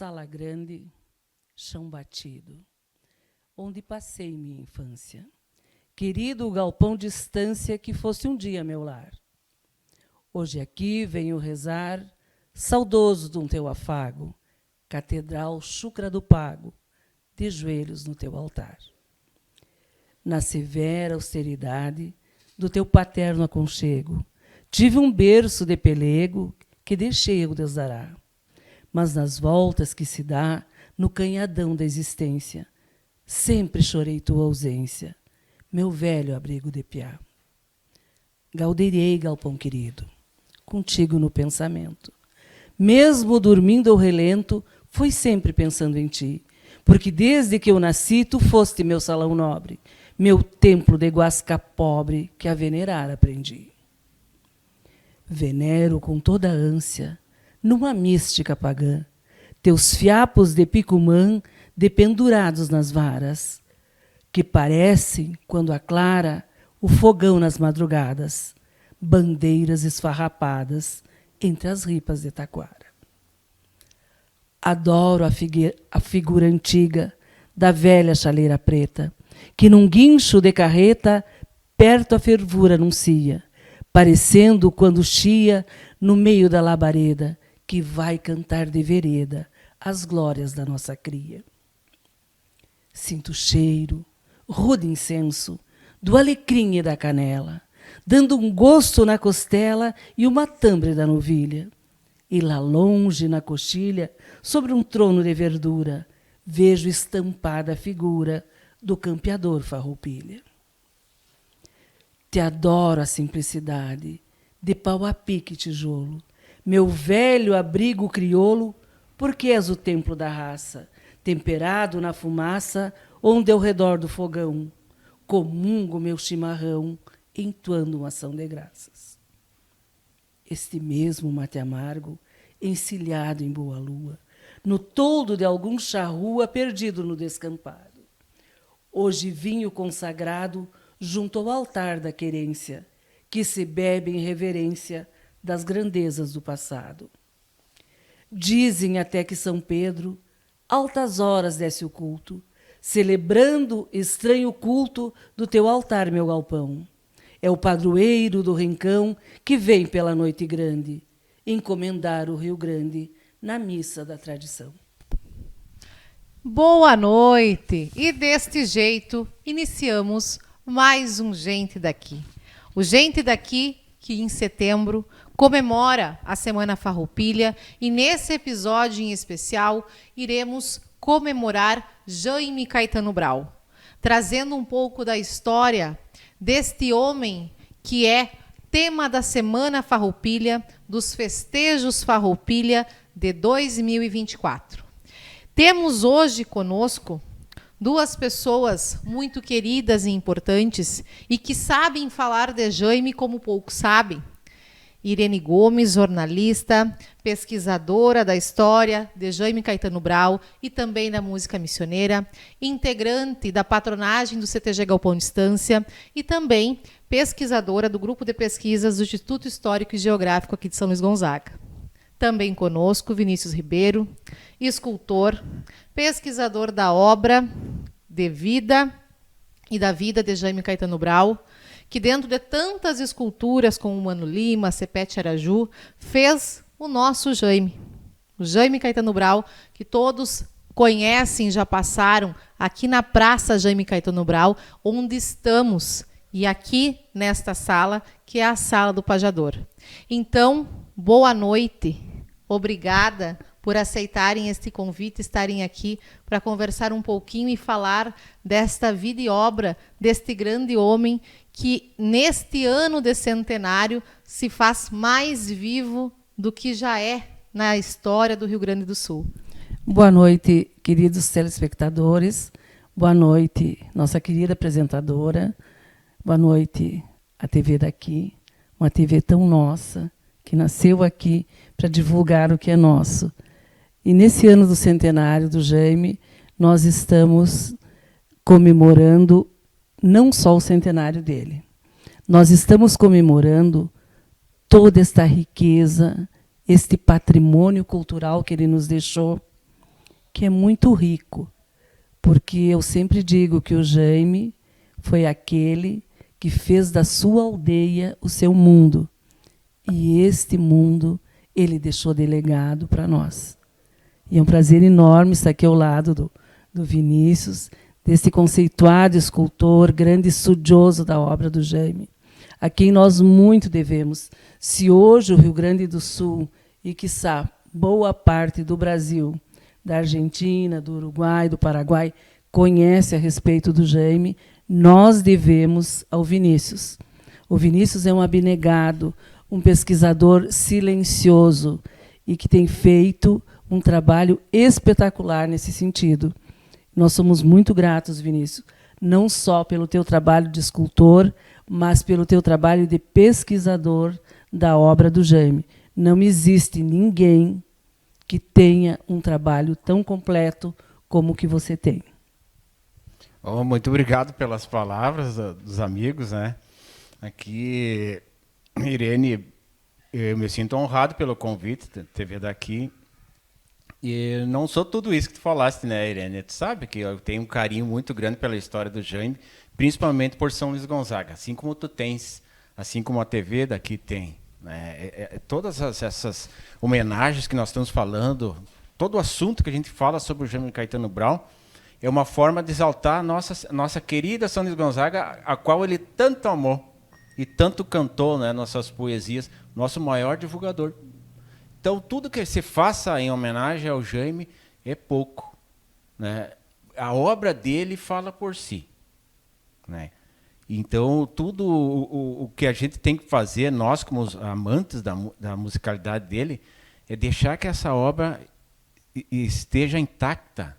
Sala grande, chão batido, onde passei minha infância. Querido galpão de estância que fosse um dia meu lar. Hoje aqui venho rezar, saudoso de um teu afago, catedral chucra do pago, de joelhos no teu altar. Na severa austeridade do teu paterno aconchego, tive um berço de pelego que deixei o Deus dará. Mas nas voltas que se dá no canhadão da existência, sempre chorei tua ausência, meu velho abrigo de piá. Galdeirei, galpão querido, contigo no pensamento. Mesmo dormindo ao relento, fui sempre pensando em ti, porque desde que eu nasci, tu foste meu salão nobre, meu templo de guasca pobre, que a venerar aprendi. Venero com toda ânsia, numa mística pagã, teus fiapos de picumã dependurados nas varas, que parecem, quando aclara, o fogão nas madrugadas, bandeiras esfarrapadas entre as ripas de taquara. Adoro a figura antiga da velha chaleira preta, que num guincho de carreta perto a fervura anuncia, parecendo quando chia no meio da labareda, que vai cantar de vereda as glórias da nossa cria. Sinto cheiro, rude incenso, do alecrim e da canela, dando um gosto na costela e uma tambre da novilha. E lá longe, na coxilha, sobre um trono de verdura, vejo estampada a figura do campeador farroupilha. Te adoro a simplicidade, de pau a pique e tijolo, meu velho abrigo crioulo, porque és o templo da raça, temperado na fumaça, onde ao redor do fogão, comungo meu chimarrão, entoando uma ação de graças. Este mesmo mate amargo, encilhado em boa lua, no toldo de algum charrua perdido no descampado. Hoje vinho consagrado junto ao altar da querência, que se bebe em reverência das grandezas do passado. Dizem até que São Pedro, altas horas desce o culto, celebrando estranho culto do teu altar, meu galpão. É o padroeiro do rincão que vem pela noite grande, encomendar o Rio Grande na missa da tradição. Boa noite! E deste jeito iniciamos mais um Gente Daqui. O Gente Daqui que em setembro comemora a Semana Farroupilha e nesse episódio em especial iremos comemorar Jaime Caetano Brau, trazendo um pouco da história deste homem que é tema da Semana Farroupilha, dos festejos Farroupilha de 2024. Temos hoje conosco duas pessoas muito queridas e importantes e que sabem falar de Jaime como poucos sabem. Irene Gomes, jornalista, pesquisadora da história de Jaime Caetano Brau e também da música missioneira, integrante da patronagem do CTG Galpão de Estância e também pesquisadora do grupo de pesquisas do Instituto Histórico e Geográfico aqui de São Luís Gonzaga. Também conosco, Vinícius Ribeiro, escultor, pesquisador da obra de vida e da vida de Jaime Caetano Brau, que dentro de tantas esculturas como o Mano Lima, Cepete Araju, fez o nosso Jaime. O Jaime Caetano Brau, que todos conhecem, já passaram aqui na Praça Jaime Caetano Brau, onde estamos, e aqui nesta sala, que é a Sala do Pajador. Então, boa noite. Obrigada por aceitarem este convite, estarem aqui para conversar um pouquinho e falar desta vida e obra deste grande homem que, neste ano de centenário, se faz mais vivo do que já é na história do Rio Grande do Sul. Boa noite, queridos telespectadores. Boa noite, nossa querida apresentadora. Boa noite, a TV daqui, uma TV tão nossa, que nasceu aqui para divulgar o que é nosso. E nesse ano do centenário do Jaime, nós estamos comemorando não só o centenário dele. Nós estamos comemorando toda esta riqueza, este patrimônio cultural que ele nos deixou, que é muito rico, porque eu sempre digo que o Jaime foi aquele que fez da sua aldeia o seu mundo. E este mundo ele deixou delegado para nós. E é um prazer enorme estar aqui ao lado do Vinícius, desse conceituado escultor, grande estudioso da obra do Jaime, a quem nós muito devemos. Se hoje o Rio Grande do Sul e, quiçá, boa parte do Brasil, da Argentina, do Uruguai, do Paraguai, conhece a respeito do Jaime, nós devemos ao Vinícius. O Vinícius é um abnegado, um pesquisador silencioso e que tem feito um trabalho espetacular nesse sentido. Nós somos muito gratos, Vinícius, não só pelo teu trabalho de escultor, mas pelo teu trabalho de pesquisador da obra do Jaime. Não existe ninguém que tenha um trabalho tão completo como o que você tem. Oh, muito obrigado pelas palavras dos amigos, né? Aqui, Irene, eu me sinto honrado pelo convite de ter vindo aqui. E não sou tudo isso que tu falaste, né, Irene? Tu sabe que eu tenho um carinho muito grande pela história do Jaime, principalmente por São Luís Gonzaga, assim como tu tens, assim como a TV daqui tem. Né? Todas essas homenagens que nós estamos falando, todo o assunto que a gente fala sobre o Jaime Caetano Brau, é uma forma de exaltar a nossa querida São Luís Gonzaga, a qual ele tanto amou e tanto cantou, né, nossas poesias, nosso maior divulgador. Então, tudo que se faça em homenagem ao Jaime é pouco. Né? A obra dele fala por si. Né? Então, tudo o que a gente tem que fazer, nós como os amantes da musicalidade dele, é deixar que essa obra esteja intacta,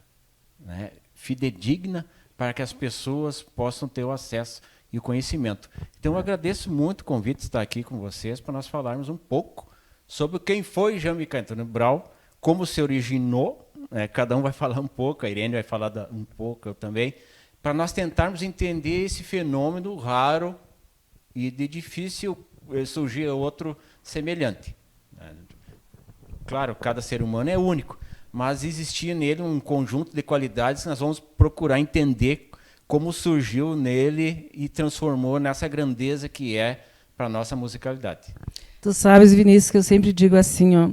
né? Fidedigna, para que as pessoas possam ter o acesso e o conhecimento. Então, eu agradeço muito o convite de estar aqui com vocês para nós falarmos um pouco sobre quem foi Jaime Caetano Brau, como se originou, né? Cada um vai falar um pouco, a Irene vai falar um pouco, eu também, para nós tentarmos entender esse fenômeno raro e de difícil surgir outro semelhante. Claro, cada ser humano é único, mas existia nele um conjunto de qualidades que nós vamos procurar entender como surgiu nele e transformou nessa grandeza que é para a nossa musicalidade. Tu sabes, Vinícius, que eu sempre digo assim, ó,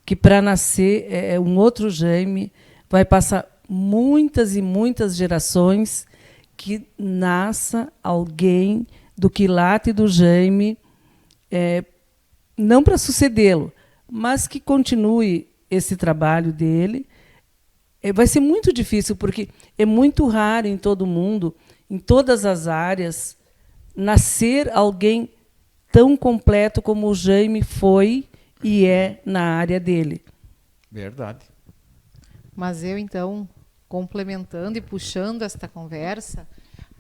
que para nascer um outro Jaime vai passar muitas e muitas gerações que nasça alguém do quilate do Jaime, não para sucedê-lo, mas que continue esse trabalho dele. Vai ser muito difícil, porque é muito raro em todo mundo, em todas as áreas, nascer alguém tão completo como o Jaime foi e é na área dele. Verdade. Mas eu, então, complementando e puxando esta conversa,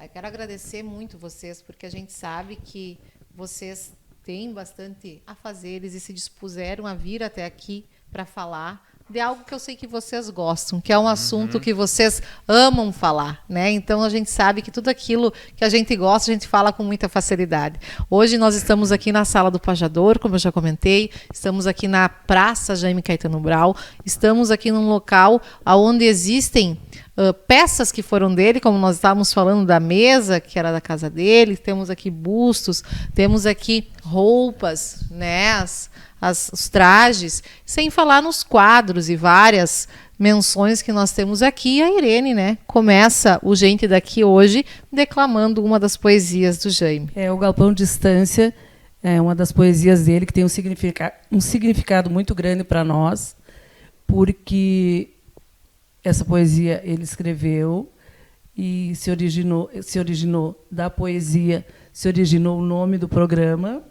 eu quero agradecer muito vocês, porque a gente sabe que vocês têm bastante a fazer e se dispuseram a vir até aqui para falar de algo que eu sei que vocês gostam, que é um assunto que vocês amam falar, né? Então a gente sabe que tudo aquilo que a gente gosta, a gente fala com muita facilidade. Hoje nós estamos aqui na Sala do Pajador, como eu já comentei, estamos aqui na Praça Jaime Caetano Brau, estamos aqui num local onde existem peças que foram dele, como nós estávamos falando da mesa, que era da casa dele, temos aqui bustos, temos aqui roupas, né, os trajes, sem falar nos quadros e várias menções que nós temos aqui. A Irene, né, começa o Gente Daqui hoje declamando uma das poesias do Jaime. O Galpão de Estância é uma das poesias dele que tem um significado muito grande para nós, porque essa poesia ele escreveu e se originou da poesia, se originou o nome do programa,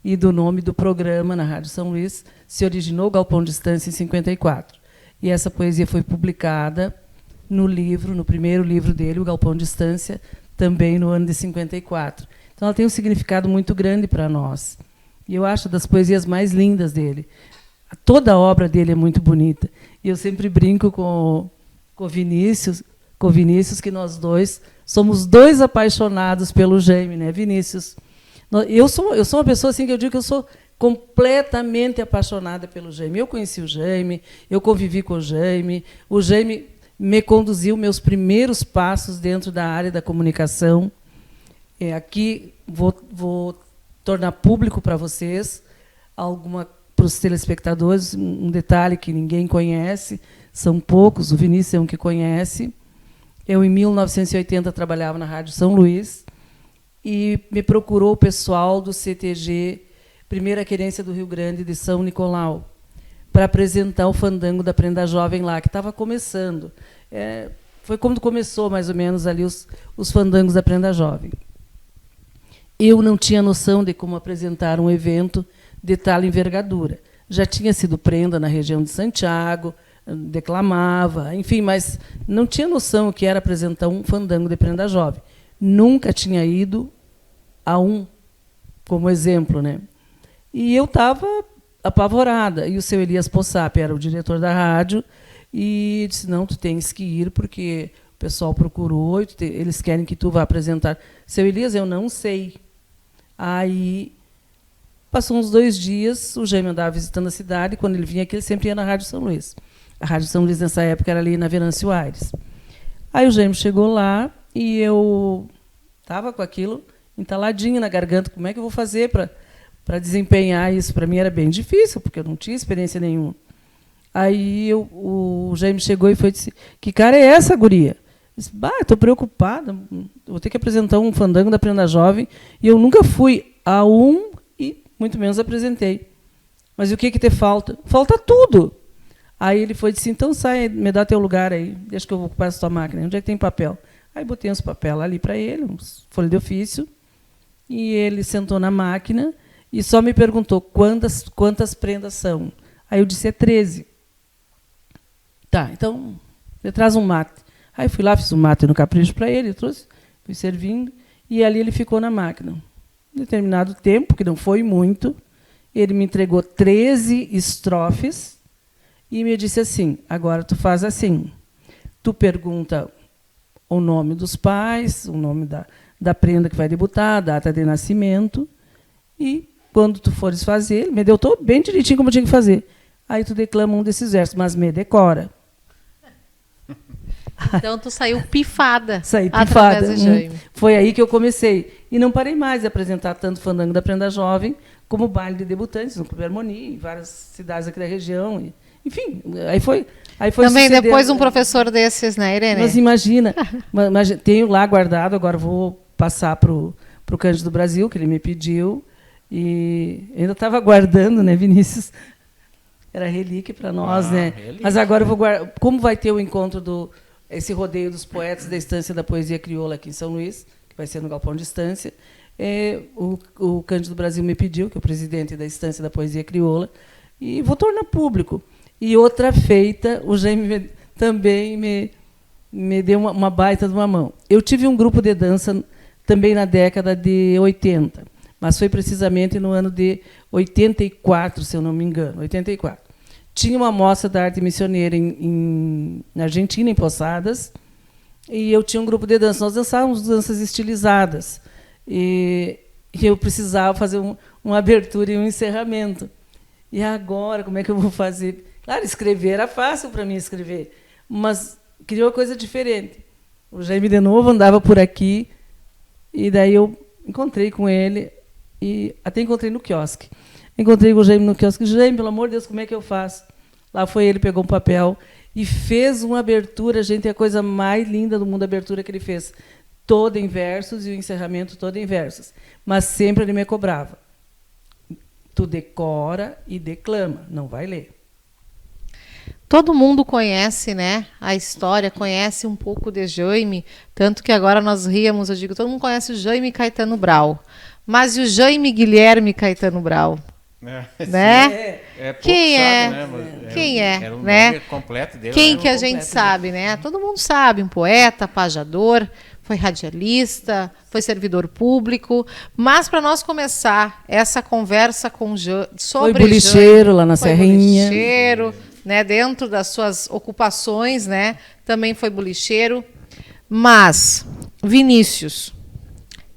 e do nome do programa na Rádio São Luís se originou o Galpão de Estância em 54. E essa poesia foi publicada no primeiro livro dele, o Galpão de Estância, também no ano de 54. Então ela tem um significado muito grande para nós. E eu acho das poesias mais lindas dele. Toda a obra dele é muito bonita. E eu sempre brinco com o Vinícius, que nós dois somos dois apaixonados pelo Jaime, né, Vinícius? Eu sou uma pessoa assim que eu digo que eu sou completamente apaixonada pelo Jaime. Eu conheci o Jaime, eu convivi com o Jaime me conduziu meus primeiros passos dentro da área da comunicação. Aqui vou tornar público para vocês, para os telespectadores, um detalhe que ninguém conhece, são poucos, o Vinícius é um que conhece. Eu, em 1980, trabalhava na Rádio São Luís e me procurou o pessoal do CTG, Primeira Querência do Rio Grande de São Nicolau, para apresentar o Fandango da Prenda Jovem lá, que estava começando. Foi quando começou, mais ou menos, ali os fandangos da Prenda Jovem. Eu não tinha noção de como apresentar um evento de tal envergadura. Já tinha sido prenda na região de Santiago, declamava, enfim, mas não tinha noção o que era apresentar um fandango de Prenda Jovem. Nunca tinha ido a um, como exemplo, né? E eu estava apavorada. E o seu Elias Possap era o diretor da rádio e disse, não, tu tens que ir, porque o pessoal procurou, eles querem que tu vá apresentar. Seu Elias, eu não sei. Aí, passou uns 2 dias, o Jaime andava visitando a cidade, e quando ele vinha aqui, ele sempre ia na Rádio São Luís. A Rádio São Luís, nessa época, era ali na Venâncio Aires. Aí o Jaime chegou lá e eu estava com aquilo entaladinho na garganta. Como é que eu vou fazer para desempenhar isso? Para mim era bem difícil, porque eu não tinha experiência nenhuma. Aí o Jaime chegou e disse, que cara é essa, guria? Eu disse, estou preocupada, vou ter que apresentar um fandango da Prenda Jovem, e eu nunca fui a um e muito menos apresentei. Mas o que te falta? Falta tudo. Aí ele disse, então sai, me dá teu lugar aí, deixa que eu vou ocupar essa tua máquina. Onde é que tem papel? Aí botei uns papéis ali para ele, uns folhas de ofício, e ele sentou na máquina e só me perguntou quantas prendas são. Aí eu disse, 13. Tá, então, você traz um mate. Aí fui lá, fiz um mate no capricho para ele, trouxe, fui servindo, e ali ele ficou na máquina. Em determinado tempo, que não foi muito, ele me entregou 13 estrofes e me disse assim, agora tu faz assim, tu pergunta o nome dos pais, o nome da prenda que vai debutar, a data de nascimento, e quando tu fores fazer, ele me deu todo bem direitinho como eu tinha que fazer. Aí tu declama um desses versos, mas me decora. Então tu saiu pifada. Saí pifada. Foi aí que eu comecei. E não parei mais de apresentar tanto fandango da Prenda Jovem como baile de debutantes no Clube Harmonia, em várias cidades aqui da região. Enfim, aí foi também sucedendo. Depois um professor desses, né, Irene? Mas imagina, tenho lá guardado, agora vou passar para o Cândido do Brasil, que ele me pediu, e ainda estava guardando, né, Vinícius? Era relíquia para nós, né? Relíquia. Mas agora eu vou guardar. Como vai ter o encontro esse rodeio dos poetas da Estância da Poesia Crioula aqui em São Luís, que vai ser no Galpão de Estância, o Cândido do Brasil me pediu, que é o presidente da Estância da Poesia Crioula, e vou tornar público. E outra feita, o Jaime também me deu uma baita de uma mão. Eu tive um grupo de dança também na década de 80, mas foi precisamente no ano de 84, se eu não me engano, 84. Tinha uma mostra da arte missioneira na Argentina, em Posadas, e eu tinha um grupo de dança. Nós dançávamos danças estilizadas, e eu precisava fazer uma abertura e um encerramento. E agora, como é que eu vou fazer? Claro, escrever era fácil para mim escrever, mas queria uma coisa diferente. O Jaime, de novo, andava por aqui, e daí eu encontrei com ele, e até encontrei no quiosque. Encontrei com o Jaime no quiosque. Jaime, pelo amor de Deus, como é que eu faço? Lá foi ele, pegou um papel e fez uma abertura. Gente, é a coisa mais linda do mundo, a abertura que ele fez. Toda em versos e o encerramento todo em versos. Mas sempre ele me cobrava. Tu decora e declama, não vai ler. Todo mundo conhece, né, a história, conhece um pouco de Jaime, tanto que agora nós ríamos, eu digo, todo mundo conhece o Jaime Caetano Brau. Mas e o Jaime Guilherme Caetano Brau? Né? Quem é? Sabe, né? Quem é? Era o nome completo dele. Quem que a gente sabe, né? Todo mundo sabe, um poeta, pajador, foi radialista, foi servidor público. Mas para nós começar essa conversa com sobre foi bolicheiro lá na Serrinha. Bolicheiro, né? Dentro das suas ocupações, né? Também foi bolicheiro. Mas Vinícius,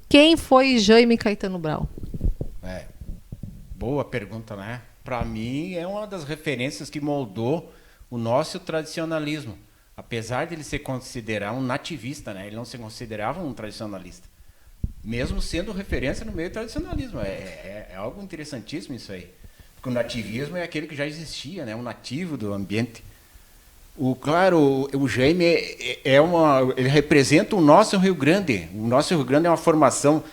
quem foi Jaime Caetano Brau? Boa pergunta, né? Para mim, é uma das referências que moldou o nosso tradicionalismo. Apesar de ele se considerar um nativista, né? Ele não se considerava um tradicionalista. Mesmo sendo referência no meio do tradicionalismo. É algo interessantíssimo isso aí. Porque o nativismo é aquele que já existia, né? Um nativo do ambiente. Claro, o Jaime ele representa o nosso Rio Grande. O nosso Rio Grande é uma formação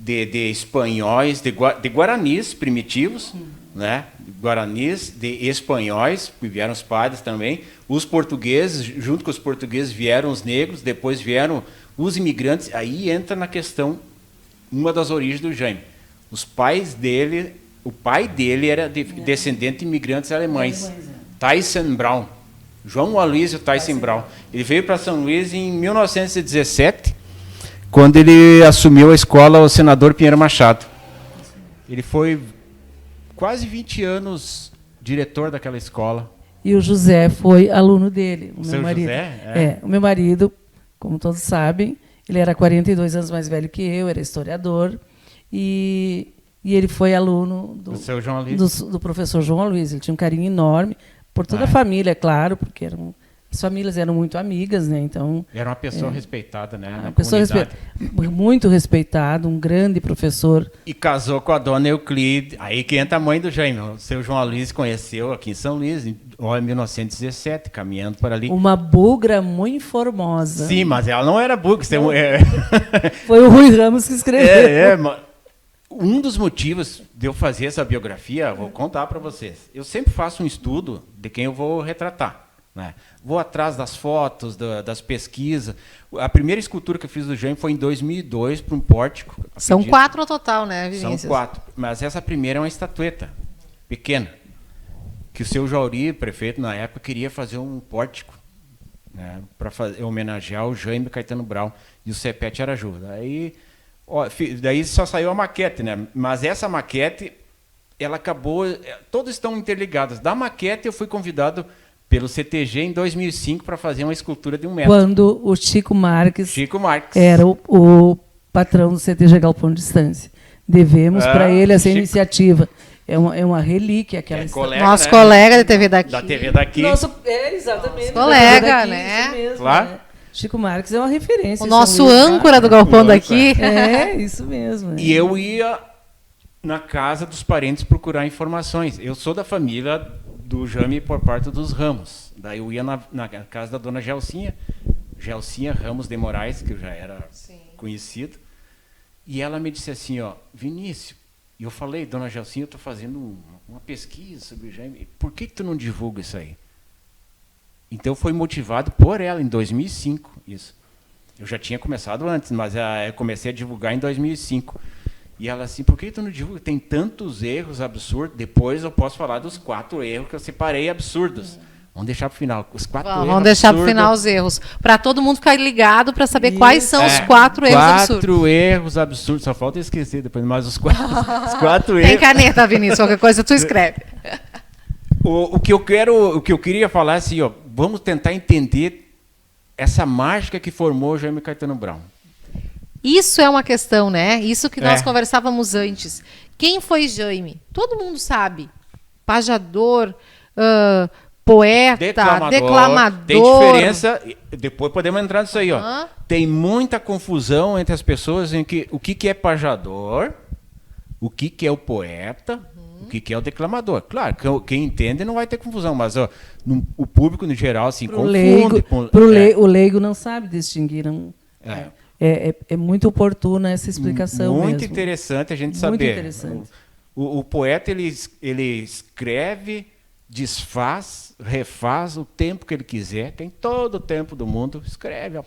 de espanhóis, de guaranis primitivos, né? Guaranis, de espanhóis, que vieram os padres também. Os portugueses, junto com os portugueses, vieram os negros, depois vieram os imigrantes. Aí entra na questão, uma das origens do Jaime. O pai dele era descendente de imigrantes alemães. Tyson Braun. João Aloysio Tyson Braun. Ele veio para São Luís em 1917, quando ele assumiu a escola o senador Pinheiro Machado. Ele foi quase 20 anos diretor daquela escola. E o José foi aluno dele, o meu Seu marido. José? O meu marido, como todos sabem, ele era 42 anos mais velho que eu, era historiador, e ele foi aluno seu João Aloysio. do professor João Aloysio. Ele tinha um carinho enorme por toda a família, é claro, porque as famílias eram muito amigas, né? Então era uma pessoa respeitada, né? Uma pessoa muito respeitada, um grande professor. E casou com a dona Euclide. Aí que entra a mãe do Jaime. O seu João Aloysio conheceu aqui em São Luís, em 1917, caminhando por ali. Uma bugra muito formosa. Sim, mas ela não era bugra. Foi o Rui Ramos que escreveu. Um dos motivos de eu fazer essa biografia, vou contar para vocês. Eu sempre faço um estudo de quem eu vou retratar, né? Vou atrás das fotos, das pesquisas. A primeira escultura que eu fiz do Jaime foi em 2002 para um pórtico. São 4 no total, né, Vinícius? São 4, mas essa primeira é uma estatueta pequena, que o seu Jauri, prefeito na época, queria fazer um pórtico, né, para homenagear o Jaime Caetano Braun e o Cepete Araju. Daí só saiu a maquete, né? Mas essa maquete, ela acabou... Todos estão interligados. Da maquete, eu fui convidado pelo CTG em 2005 para fazer uma escultura de 1 metro. Quando o Chico Marques era o o patrão do CTG Galpão de Distância. Devemos para ele essa iniciativa. É uma relíquia. Aquela nosso colega da TV daqui. Da TV daqui. Exatamente. Colega, daqui, né? Isso mesmo, claro. Né? Chico Marques é uma referência. O nosso âncora do Galpão daqui. Isso mesmo. E eu ia na casa dos parentes procurar informações. Eu sou da família do Jaime por parte dos Ramos. Daí eu ia na casa da dona Gelsinha Ramos de Moraes, que eu já era conhecido. E ela me disse assim, Vinícius, e eu falei, dona Gelsinha, eu estou fazendo uma pesquisa sobre o Jaime. Por que tu não divulga isso aí? Então foi motivado por ela em 2005, isso. Eu já tinha começado antes, mas eu comecei a divulgar em 2005. E ela assim, por que tu não divulga? Tem tantos erros absurdos. Depois eu posso falar dos 4 erros que eu separei absurdos. Vamos deixar para o final. Os 4 erros vamos deixar para o final os erros. Para todo mundo ficar ligado para saber quais são os 4 erros absurdos. 4 erros absurdos. Só falta esquecer depois, mas os 4 erros. Tem caneta, Vinícius, qualquer coisa tu escreve. O que eu queria falar é assim, vamos tentar entender essa mágica que formou o Jaime Caetano Braun. Isso é uma questão, né? Isso que nós conversávamos antes. Quem foi Jaime? Todo mundo sabe. Pajador, poeta, declamador. Tem diferença, depois podemos entrar nisso aí. Tem muita confusão entre as pessoas em o que é pajador, o que é o poeta, o que é o declamador. Claro, quem entende não vai ter confusão, mas o público, no geral, assim, confunde. O leigo não sabe distinguir. É muito oportuna essa explicação muito mesmo. Interessante a gente saber. Muito interessante. O poeta, ele escreve, desfaz, refaz o tempo que ele quiser, tem todo o tempo do mundo, escreve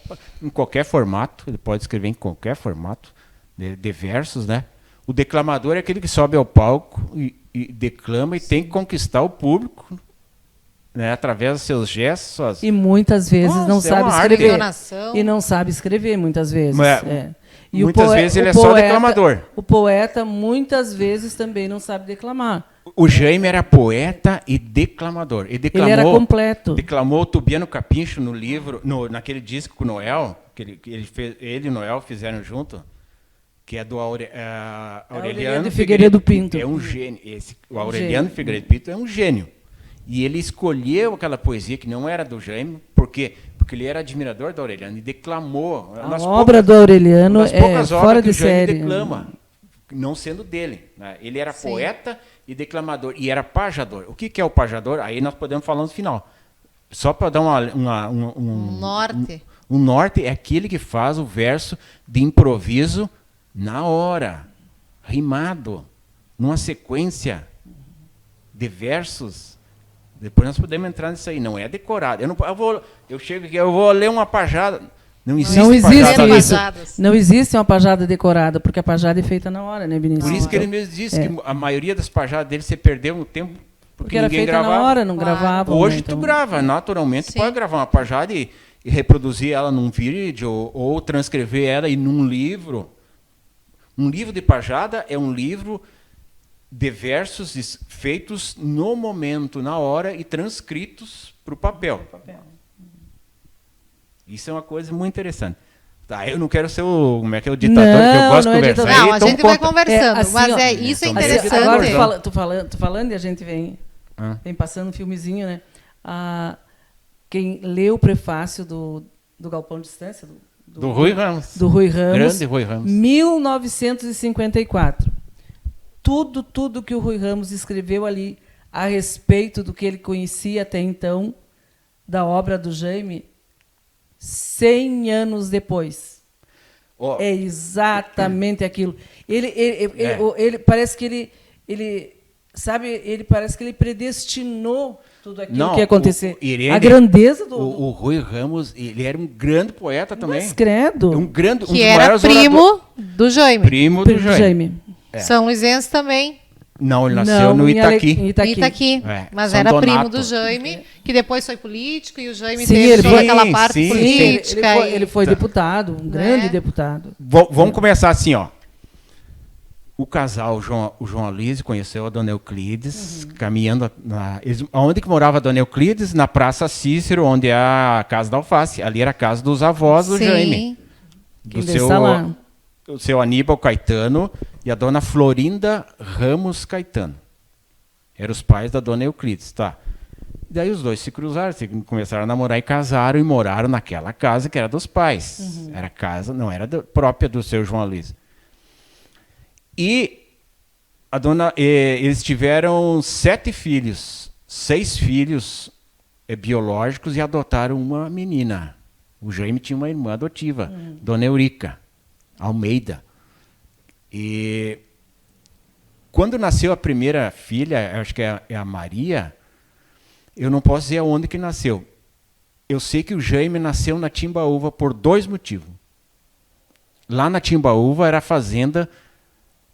em qualquer formato, ele pode escrever em qualquer formato de versos, né? O declamador é aquele que sobe ao palco e declama e tem que conquistar o público, né, através dos seus gestos. E muitas vezes não sabe escrever. Arte. E não sabe escrever, muitas vezes. E muitas vezes ele é só declamador. O poeta, muitas vezes, também não sabe declamar. O Jaime era poeta e declamador. Ele era completo. Declamou o Tubiano Capincho no livro, naquele disco com o Noel, que ele e o Noel fizeram junto. que é do Aureliano de Figueiredo Pinto. É um gênio. O Aureliano de Figueiredo Pinto é um gênio. E ele escolheu aquela poesia que não era do Jaime, por quê? Porque ele era admirador do Aureliano e declamou. A obra do Aureliano é fora de série. Declama, não sendo dele. Né? Ele era poeta e declamador, e era pajador. O que é o pajador? Aí nós podemos falar no final. Só para dar um norte. Um norte é aquele que faz o verso de improviso na hora, rimado, numa sequência de versos. Depois nós podemos entrar nisso aí. Não é decorado. Eu chego aqui, eu vou ler uma pajada. Não existe isso. Não existe uma pajada decorada, porque a pajada é feita na hora, né, Vinícius? Por isso que ele mesmo disse que a maioria das pajadas dele se perdeu no tempo, porque era ninguém feita gravava. na hora, não gravava. Hoje tu grava, naturalmente, tu pode gravar uma pajada e reproduzir ela num vídeo ou transcrever ela em um livro. Um livro de pajada é um livro de versos feitos no momento, na hora, e transcritos para o papel. Isso é uma coisa muito interessante. Tá, eu não quero ser o ditador, que eu gosto de conversar. Não, a gente vai conversando, mas isso é interessante. Agora, tu falando e a gente vem passando um filmezinho, né? Quem leu o prefácio do Galpão de Distância, do Rui Ramos. Do Rui Ramos. Grande Rui Ramos. 1954. Tudo que o Rui Ramos escreveu ali a respeito do que ele conhecia até então da obra do Jaime, 100 anos depois. É exatamente aquilo. Ele parece que ele parece que ele predestinou tudo aquilo que ia acontecer. A grandeza do... O Rui Ramos, ele era um grande poeta também. Mas credo. Que era primo do Jaime. Primo do Jaime. São Luizense também. Não, ele nasceu no Itaqui. Itaqui. Mas São era Donato. primo do Jaime, que depois foi político, e o Jaime teve toda aquela parte política. Ele foi deputado, um grande deputado. Vamos começar assim, ó. O casal, o João Alísio, conheceu a Dona Euclides, caminhando... Onde que morava a Dona Euclides? Na Praça Cícero, onde é a Casa da Alface. Ali era a casa dos avós do Jaime. Do o seu Aníbal Caetano e a Dona Florinda Ramos Caetano. Eram os pais da Dona Euclides, tá? Daí os dois se cruzaram, começaram a namorar e casaram, e moraram naquela casa que era dos pais. Era casa, não era própria do seu João Alísio. E eles tiveram 7 filhos, 6 filhos biológicos, e adotaram uma menina. O Jaime tinha uma irmã adotiva, Dona Eurica Almeida. E quando nasceu a primeira filha, acho que é a Maria, eu não posso dizer aonde que nasceu. Eu sei que o Jaime nasceu na Timbaúva por 2 motivos. Lá na Timbaúva era a fazenda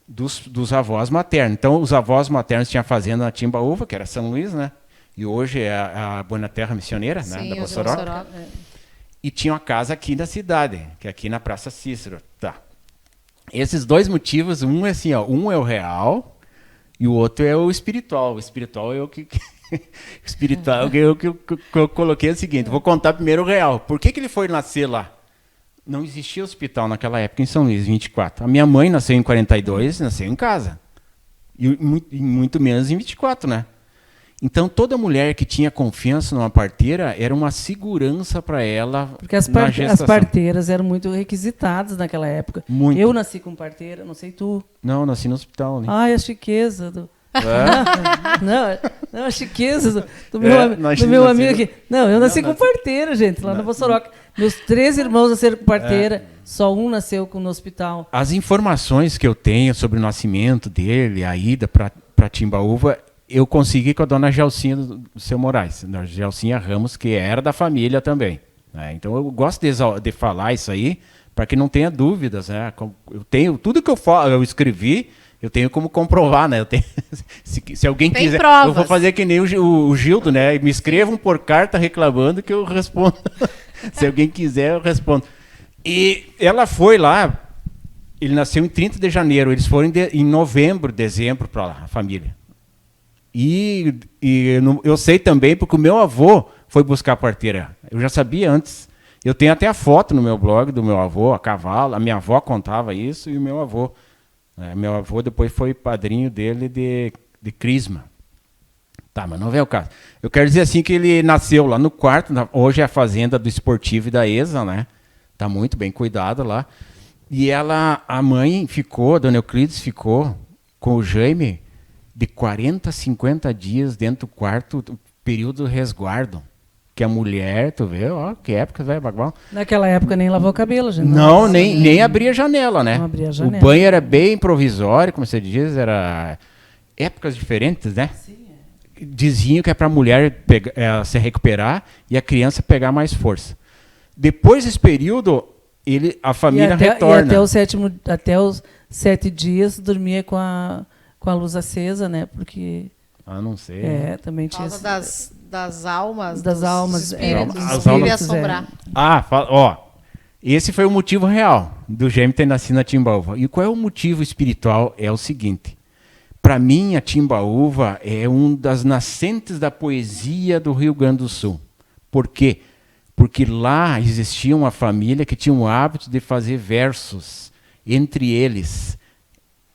dos avós maternos. Então, os avós maternos tinham fazenda na Timbaúva, que era São Luís, né? E hoje é a Boa Terra Missioneira, né? Da Bossoroca. E tinha uma casa aqui na cidade, que é aqui na Praça Cícero. Tá. Esses 2 motivos, um é assim, ó, um é o real e o outro é o espiritual. O espiritual é o que... espiritual é o que eu coloquei o seguinte, vou contar primeiro o real. Por que ele foi nascer lá? Não existia hospital naquela época em São Luís, 24. A minha mãe nasceu em 42, nasceu em casa. E muito menos em 24, né? Então, toda mulher que tinha confiança numa parteira era uma segurança para ela. Porque as parteiras eram muito requisitadas naquela época. Muito. Eu nasci com parteira, não sei tu. Não, nasci no hospital. Né? Ai, a chiqueza do... Não, a chiqueza do meu amigo aqui. Não, eu nasci com parteira, gente, lá na Bossoroca. Meus 3 irmãos nasceram com parteira, só um nasceu no hospital. As informações que eu tenho sobre o nascimento dele, a ida para Timbaúva, eu consegui com a dona Gelsinha do seu Moraes, a Gelsinha Ramos, que era da família também. Né? Então eu gosto de falar isso aí, para que não tenha dúvidas. Né? Eu tenho tudo que eu escrevi, eu tenho como comprovar, né? Eu tenho, se alguém tem quiser, provas. Eu vou fazer que nem o Gildo, né? Me escrevam por carta reclamando que eu respondo. Se alguém quiser, eu respondo. E ela foi lá, ele nasceu em 30 de janeiro, eles foram em novembro, dezembro para lá, a família. E eu sei também porque o meu avô foi buscar a parteira. Eu já sabia antes. Eu tenho até a foto no meu blog do meu avô, a cavalo. A minha avó contava isso e o meu avô. Meu avô depois foi padrinho dele de crisma. Tá, mas não vem o caso. Eu quero dizer assim que ele nasceu lá no quarto. Hoje é a fazenda do Esportivo e da ESA, né? Tá muito bem cuidado lá. E a mãe ficou, a dona Euclides ficou com o Jaime de 40 a 50 dias dentro do quarto, período de resguardo. Que a mulher, tu vê, ó, que época, velho, bagual. Naquela época nem lavou o cabelo, gente. Não, nem abria a janela, né? Não abria a janela. O banho era bem provisório, como você diz, era épocas diferentes, né? Sim. Diziam que é para a mulher se recuperar e a criança pegar mais força. Depois desse período, a família retorna. E até os 7 dias dormia com a luz acesa, né? Porque... não sei. Também tinha... Por causa das almas, das almas, espíritos, as almas assombrar. Esse foi o motivo real do Jaime ter nascido na Timbaúva. E qual é o motivo espiritual? É o seguinte. Para mim, a Timbaúva é uma das nascentes da poesia do Rio Grande do Sul. Por quê? Porque lá existia uma família que tinha o hábito de fazer versos. Entre eles,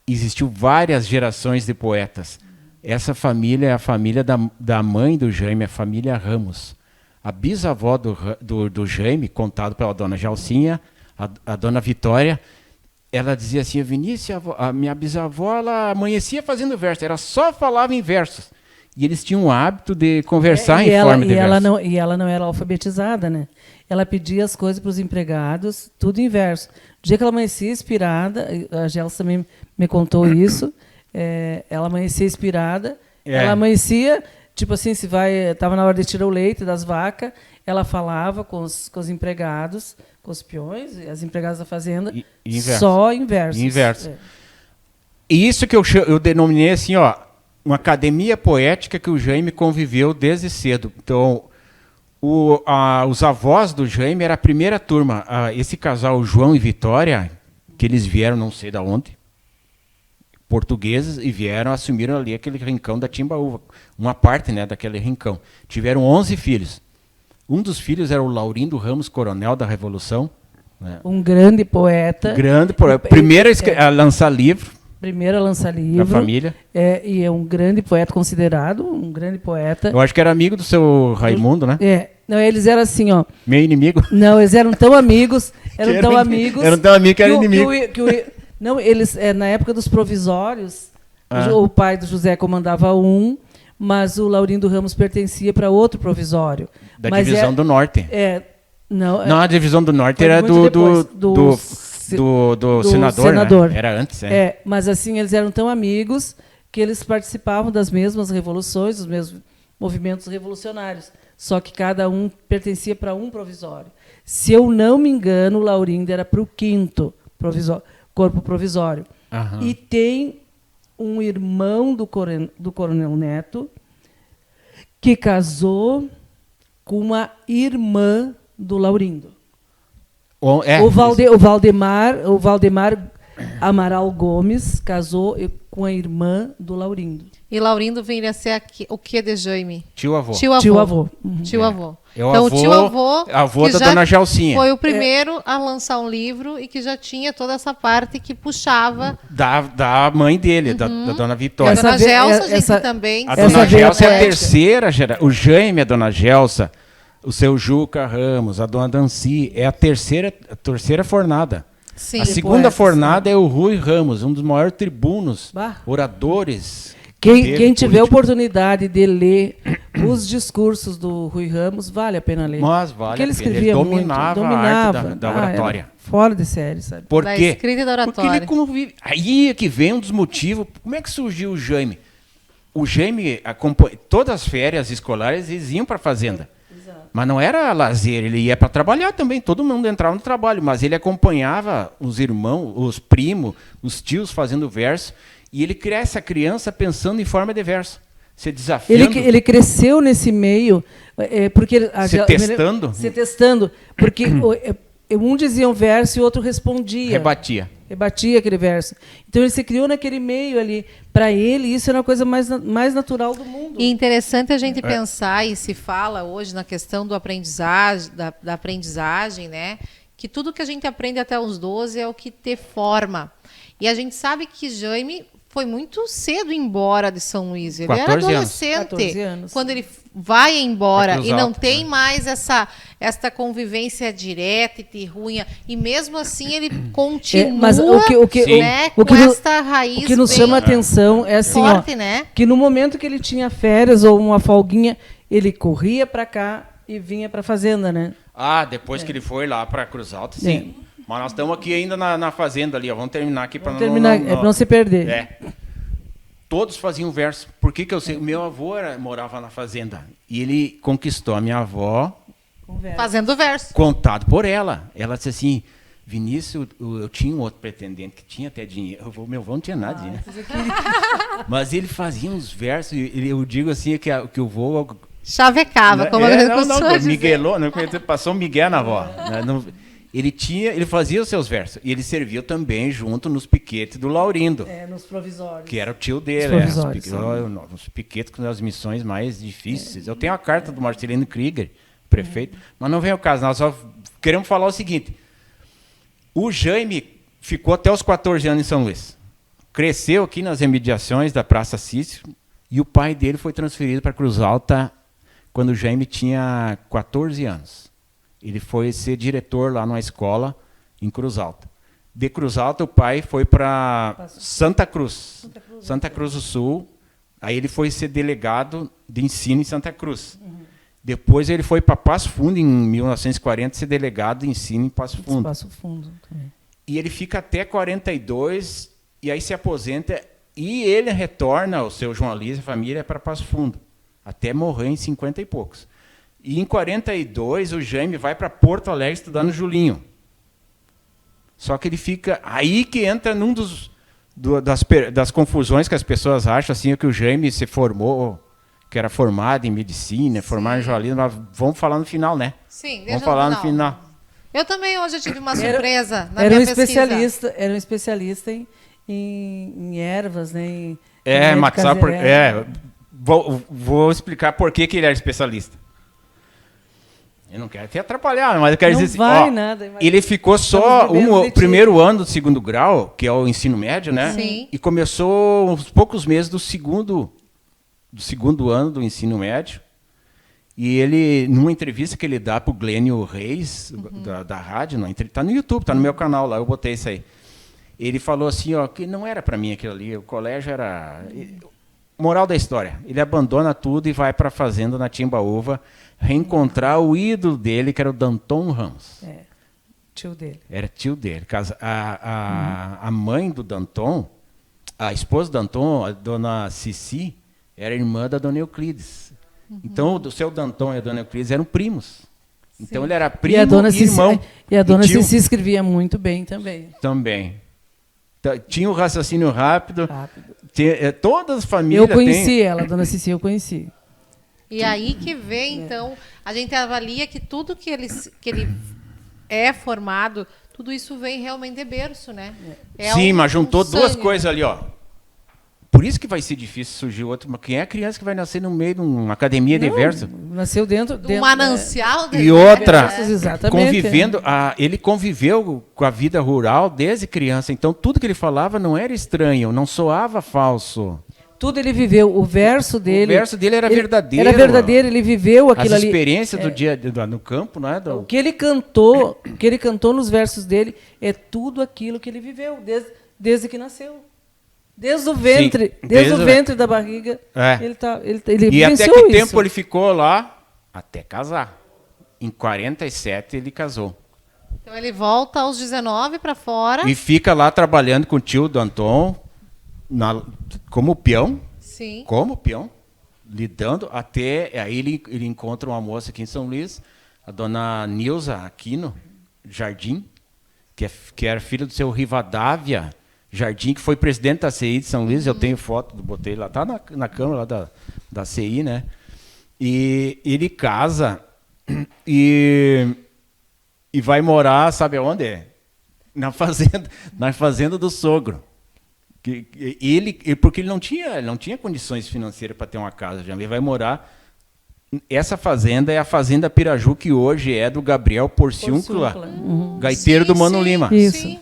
existiu várias gerações de poetas. Essa família é a família da mãe do Jaime, a família Ramos. A bisavó do Jaime, contado pela dona Jalcinha, a dona Vitória, ela dizia assim, Vinícius, a minha bisavó, ela amanhecia fazendo versos, ela só falava em versos. E eles tinham o hábito de conversar em forma de versos. E ela não era alfabetizada, né? Ela pedia as coisas para os empregados, tudo em verso. O dia que ela amanhecia inspirada, a Gelsa também me contou isso, ela amanhecia inspirada, ela amanhecia, tipo assim, estava na hora de tirar o leite das vacas, ela falava com os empregados, com os peões, as empregadas da fazenda, só em versos. Em versos. E isso que eu denominei assim, uma academia poética que o Jaime conviveu desde cedo. Então, os avós do Jaime era a primeira turma. Esse casal, João e Vitória, que eles vieram não sei de onde, portugueses, e assumiram ali aquele rincão da Timbaúva, uma parte, né, daquele rincão. Tiveram 11 filhos. Um dos filhos era o Laurindo Ramos, coronel da Revolução. Né? Um grande poeta. Primeiro a lançar livro. Primeiro a lançar livro. Da família. E é um grande poeta, considerado um grande poeta. Eu acho que era amigo do seu Raimundo, né? Não, eles eram assim, meio inimigo? Não, eles eram tão amigos. Eram tão amigos que eram inimigos. Não, eles, na época dos provisórios, o pai do José comandava mas o Laurindo Ramos pertencia para outro provisório. Divisão do Norte. Não, a divisão do Norte era do senador. Né? Era antes. Mas assim, eles eram tão amigos que eles participavam das mesmas revoluções, dos mesmos movimentos revolucionários. Só que cada um pertencia para um provisório. Se eu não me engano, o Laurindo era para o 5º corpo provisório. Aham. E tem um irmão do Coronel Neto que casou com uma irmã do Laurindo. O Valdemar Amaral Gomes casou com a irmã do Laurindo. E Laurindo viria a ser o que de Jaime? Tio-avô. Tio-avô. Tio-avô. Então, o tio-avô da dona Jalcinha. Foi o primeiro a lançar um livro e que já tinha toda essa parte que puxava... Da mãe dele, da dona Vitória. A dona Gelsa, também... A dona Gelsa é a terceira geração. O Jaime, a dona Gelsa, o seu Juca Ramos, a dona Danci, é a terceira fornada. Sim. A segunda fornada é o Rui Ramos, um dos maiores tribunos, oradores. Quem tiver oportunidade de ler os discursos do Rui Ramos, vale a pena ler. Mas vale. Porque ele escrevia dominava a arte da oratória. Fora de série, sabe? Por Da quê? escrita e da oratória. Porque ele convive. Aí é que vem um dos motivos. Como é que surgiu o Jaime? O Jaime, todas as férias escolares, eles iam para a fazenda. Mas não era lazer, ele ia para trabalhar também, todo mundo entrava no trabalho, mas ele acompanhava os irmãos, os primos, os tios fazendo verso, e ele cria essa criança pensando em forma de verso, se desafiando. Ele cresceu nesse meio, porque... Se testando, porque um dizia um verso e o outro respondia. Rebatia aquele verso. Então ele se criou naquele meio ali. Para ele, isso era a coisa mais natural do mundo. E interessante a gente pensar, e se fala hoje na questão do aprendizagem, da aprendizagem, né? Que tudo que a gente aprende até os 12 é o que te forma. E a gente sabe que Jaime foi muito cedo embora de São Luís. Ele era 14 anos. adolescente 14 anos. quando ele vai embora Vai e cruzar não alto, tem né? mais esta convivência direta e terrunha. E mesmo assim ele continua, mas né, o com que no- esta raiz O que nos bem chama a atenção é assim, ó, forte, né? que no momento que ele tinha férias ou uma folguinha, ele corria para cá e vinha para a fazenda, né? Ah, depois que ele foi lá para Cruz Alta, sim. Mas nós estamos aqui ainda na fazenda ali, ó. Vamos terminar aqui para Terminar, é para não se perder. É. Todos faziam verso. Por que eu sei? O meu avô morava na fazenda. E ele conquistou a minha avó, Conversa. Fazendo verso. contado por ela. Ela disse assim, Vinícius, eu tinha um outro pretendente que tinha até dinheiro. Meu avô não tinha nada de dinheiro. Mas ele fazia uns versos. Eu digo assim que o vô... Chavecava, como a não, pessoa dizer. Miguelou, não, passou um Miguel na avó. Né? Ele fazia os seus versos. E ele serviu também junto nos piquetes do Laurindo. Nos provisórios. Que era o tio dele, os piquetes com as missões mais difíceis. Eu tenho a carta do Marcelino Krieger, prefeito, mas não vem ao caso, nós só queremos falar o seguinte: o Jaime ficou até os 14 anos em São Luís, cresceu aqui nas remediações da Praça Cícero, e o pai dele foi transferido para Cruz Alta quando o Jaime tinha 14 anos. Ele foi ser diretor lá numa escola em Cruz Alta. De Cruz Alta, o pai foi para Santa Cruz do Sul. Aí ele foi ser delegado de ensino em Santa Cruz. Depois ele foi para Passo Fundo, em 1940, ser delegado de ensino em Passo Fundo. Passo Fundo também. E ele fica até 42, e aí se aposenta, e ele retorna, o seu João Alice, a família, para Passo Fundo, até morrer em 50 e poucos. E em 42, o Jaime vai para Porto Alegre estudar no Julinho. Só que ele fica... Aí que entra num das confusões que as pessoas acham, assim, que o Jaime se formou, que era formado em medicina, formado em jornalismo, mas vamos falar no final, né? Sim, vamos falar no final. Eu também hoje tive uma surpresa na Era minha um pesquisa. especialista, era um especialista em ervas, né? Em Mas sabe por... caseira. Vou explicar por que ele era especialista. Eu não quero te atrapalhar, mas eu quero Não dizer vai assim, nada, ele ficou só Estamos bebendo de o primeiro ano do segundo grau, que é o ensino médio, né? Sim. E começou uns poucos meses do segundo ano do ensino médio. E ele, numa entrevista que ele dá para o Glênio Reis, da rádio, está no YouTube, está no meu canal lá, eu botei isso aí. Ele falou assim, ó, que não era para mim aquilo ali, o colégio era... Moral da história, ele abandona tudo e vai para a fazenda na Timbaúva reencontrar o ídolo dele, que era o Danton Ramos. Tio dele. Era tio dele. A mãe do Danton, a esposa do Danton, a dona Cici, era irmã da dona Euclides. Então, o seu Danton e a dona Euclides eram primos. Então, ele era primo e irmão. E a dona tio. Cici escrevia muito bem também. Também. Tinha um raciocínio rápido. Todas as famílias Eu conheci ela, a dona Cici, eu conheci. E aí que vem, então, a gente avalia que tudo que ele é formado, tudo isso vem realmente de berço, né? Sim, mas juntou duas sangue, coisas ali, ó. Por isso que vai ser difícil surgir outro. Mas quem é a criança que vai nascer no meio de uma academia de verso? Nasceu dentro... Um manancial de E outra, versos, exatamente, convivendo, ele conviveu com a vida rural desde criança. Então, tudo que ele falava não era estranho, não soava falso. Tudo ele viveu, o verso dele... O verso dele era verdadeiro. Era verdadeiro, ele viveu aquilo ali. As experiências do dia no campo, não é? O que ele cantou nos versos dele é tudo aquilo que ele viveu, desde que nasceu. Desde o ventre, Sim, desde o ventre da barriga, ele E até venceu que isso. tempo ele ficou lá? Até casar. Em 47 ele casou. Então ele volta aos 19 para fora. E fica lá trabalhando com o tio do Anton, como peão. Sim. Como peão. Lidando até... Aí ele encontra uma moça aqui em São Luís, a dona Nilza Aquino Jardim, que era filha do seu Rivadavia Jardim, que foi presidente da CI de São Luís. Eu tenho foto, botei lá, tá na câmera lá da CI, né? E ele casa e vai morar, sabe aonde? Na fazenda do sogro, Porque ele não tinha condições financeiras para ter uma casa. Já ele vai morar. Essa fazenda é a Fazenda Piraju, que hoje é do Gabriel Porciúncula, gaiteiro do Mano Lima. Isso. Sim.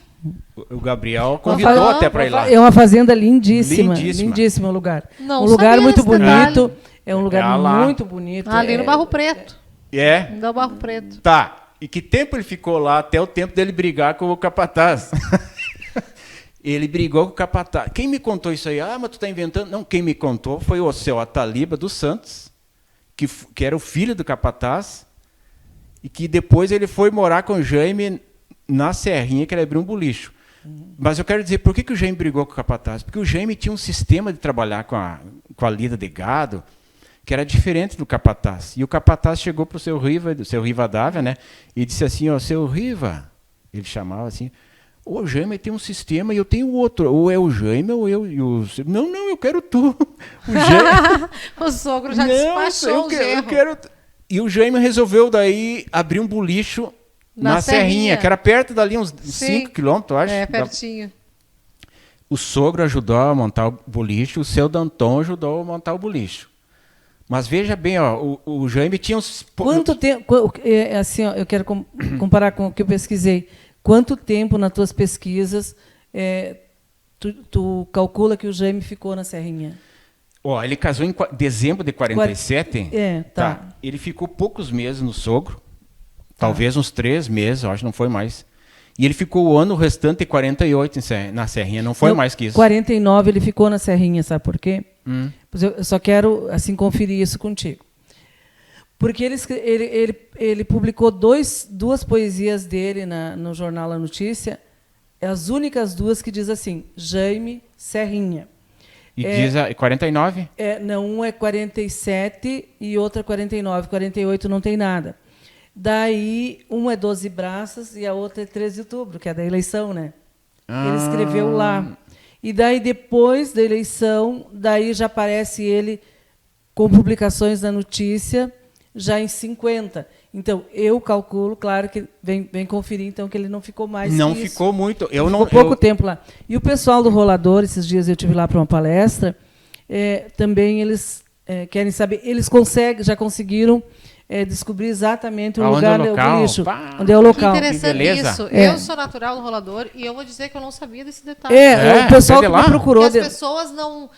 O Gabriel convidou até para ir lá. É uma fazenda lindíssima. Lindíssima. Lindíssimo lugar. Não um lugar sabia muito desse detalhe. bonito. É um lugar lá. muito bonito. Ali no Barro Preto. É. No Barro Preto. Tá. E que tempo ele ficou lá até o tempo dele brigar com o capataz? Ele brigou com o capataz. Quem me contou isso aí? Ah, mas tu tá inventando. Não, quem me contou foi o seu Ataliba dos Santos, que era o filho do capataz, e que depois ele foi morar com o Jaime na Serrinha, que ele abriu um bolicho. Mas eu quero dizer, por que o Jaime brigou com o capataz? Porque o Jaime tinha um sistema de trabalhar com a lida de gado que era diferente do capataz. E o capataz chegou para o seu Riva Dávia, né, e disse assim, ó, seu Riva, ele chamava assim, o Jaime tem um sistema e eu tenho outro. Ou é o Jaime ou eu. Não, eu quero tu. O Jaime... O sogro já despachou o eu quero... E o Jaime resolveu daí abrir um bolicho na Serrinha, que era perto dali, uns 5 quilômetros, acho. É, pertinho. O sogro ajudou a montar o bolicho, o seu Danton ajudou a montar o bolicho. Mas veja bem, ó, o Jaime tinha uns... Quanto tempo... Assim, ó, eu quero comparar com o que eu pesquisei. Quanto tempo nas tuas pesquisas tu calcula que o Jaime ficou na Serrinha? Ó, ele casou em dezembro de 47. Tá. Ele ficou poucos meses no sogro. Talvez uns 3 meses, eu acho, não foi mais. E ele ficou o ano restante de 48 na Serrinha, não foi mais que isso. 49 ele ficou na Serrinha, sabe por quê? Eu só quero assim conferir isso contigo. Porque ele publicou duas poesias dele no jornal A Notícia, as únicas duas que diz assim, Jaime Serrinha. E diz 49? Não, um é 47 e outra 49. 48 não tem nada. Daí, um é 12 braças e a outra é 13 de outubro, que é da eleição, né? Ele escreveu lá. E daí, depois da eleição, daí já aparece ele com publicações na notícia, já em 50. Então, eu calculo, claro, que vem conferir, então, que ele não ficou mais Não que isso. ficou muito. Ficou pouco tempo lá. E o pessoal do Rolador, esses dias eu estive lá para uma palestra, também eles querem saber, eles já conseguiram descobrir exatamente o lugar do lixo. Onde é o local. Que interessante beleza. isso. Eu sou natural do Rolador e eu vou dizer que eu não sabia desse detalhe. O pessoal que me procurou... Porque as pessoas não...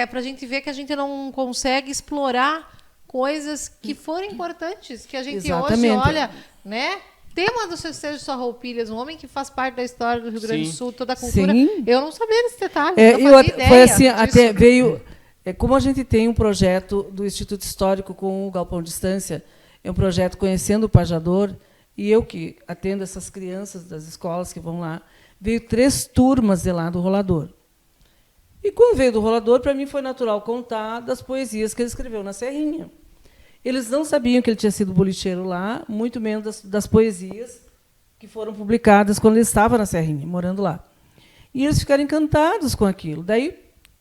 para a gente ver que a gente não consegue explorar coisas que foram importantes, que a gente hoje olha, né? Tema do Festejo de Farroupilhas, um homem que faz parte da história do Rio Grande do Sul, toda a cultura. Sim. Eu não sabia desse detalhe, não fazia ideia foi assim, disso. até veio... como a gente tem um projeto do Instituto Histórico com o Galpão Distância, é um projeto Conhecendo o Pajador, e eu que atendo essas crianças das escolas que vão lá, veio 3 turmas de lá do Rolador. E quando veio do Rolador, para mim foi natural contar das poesias que ele escreveu na Serrinha. Eles não sabiam que ele tinha sido bolicheiro lá, muito menos das poesias que foram publicadas quando ele estava na Serrinha, morando lá. E eles ficaram encantados com aquilo. Daí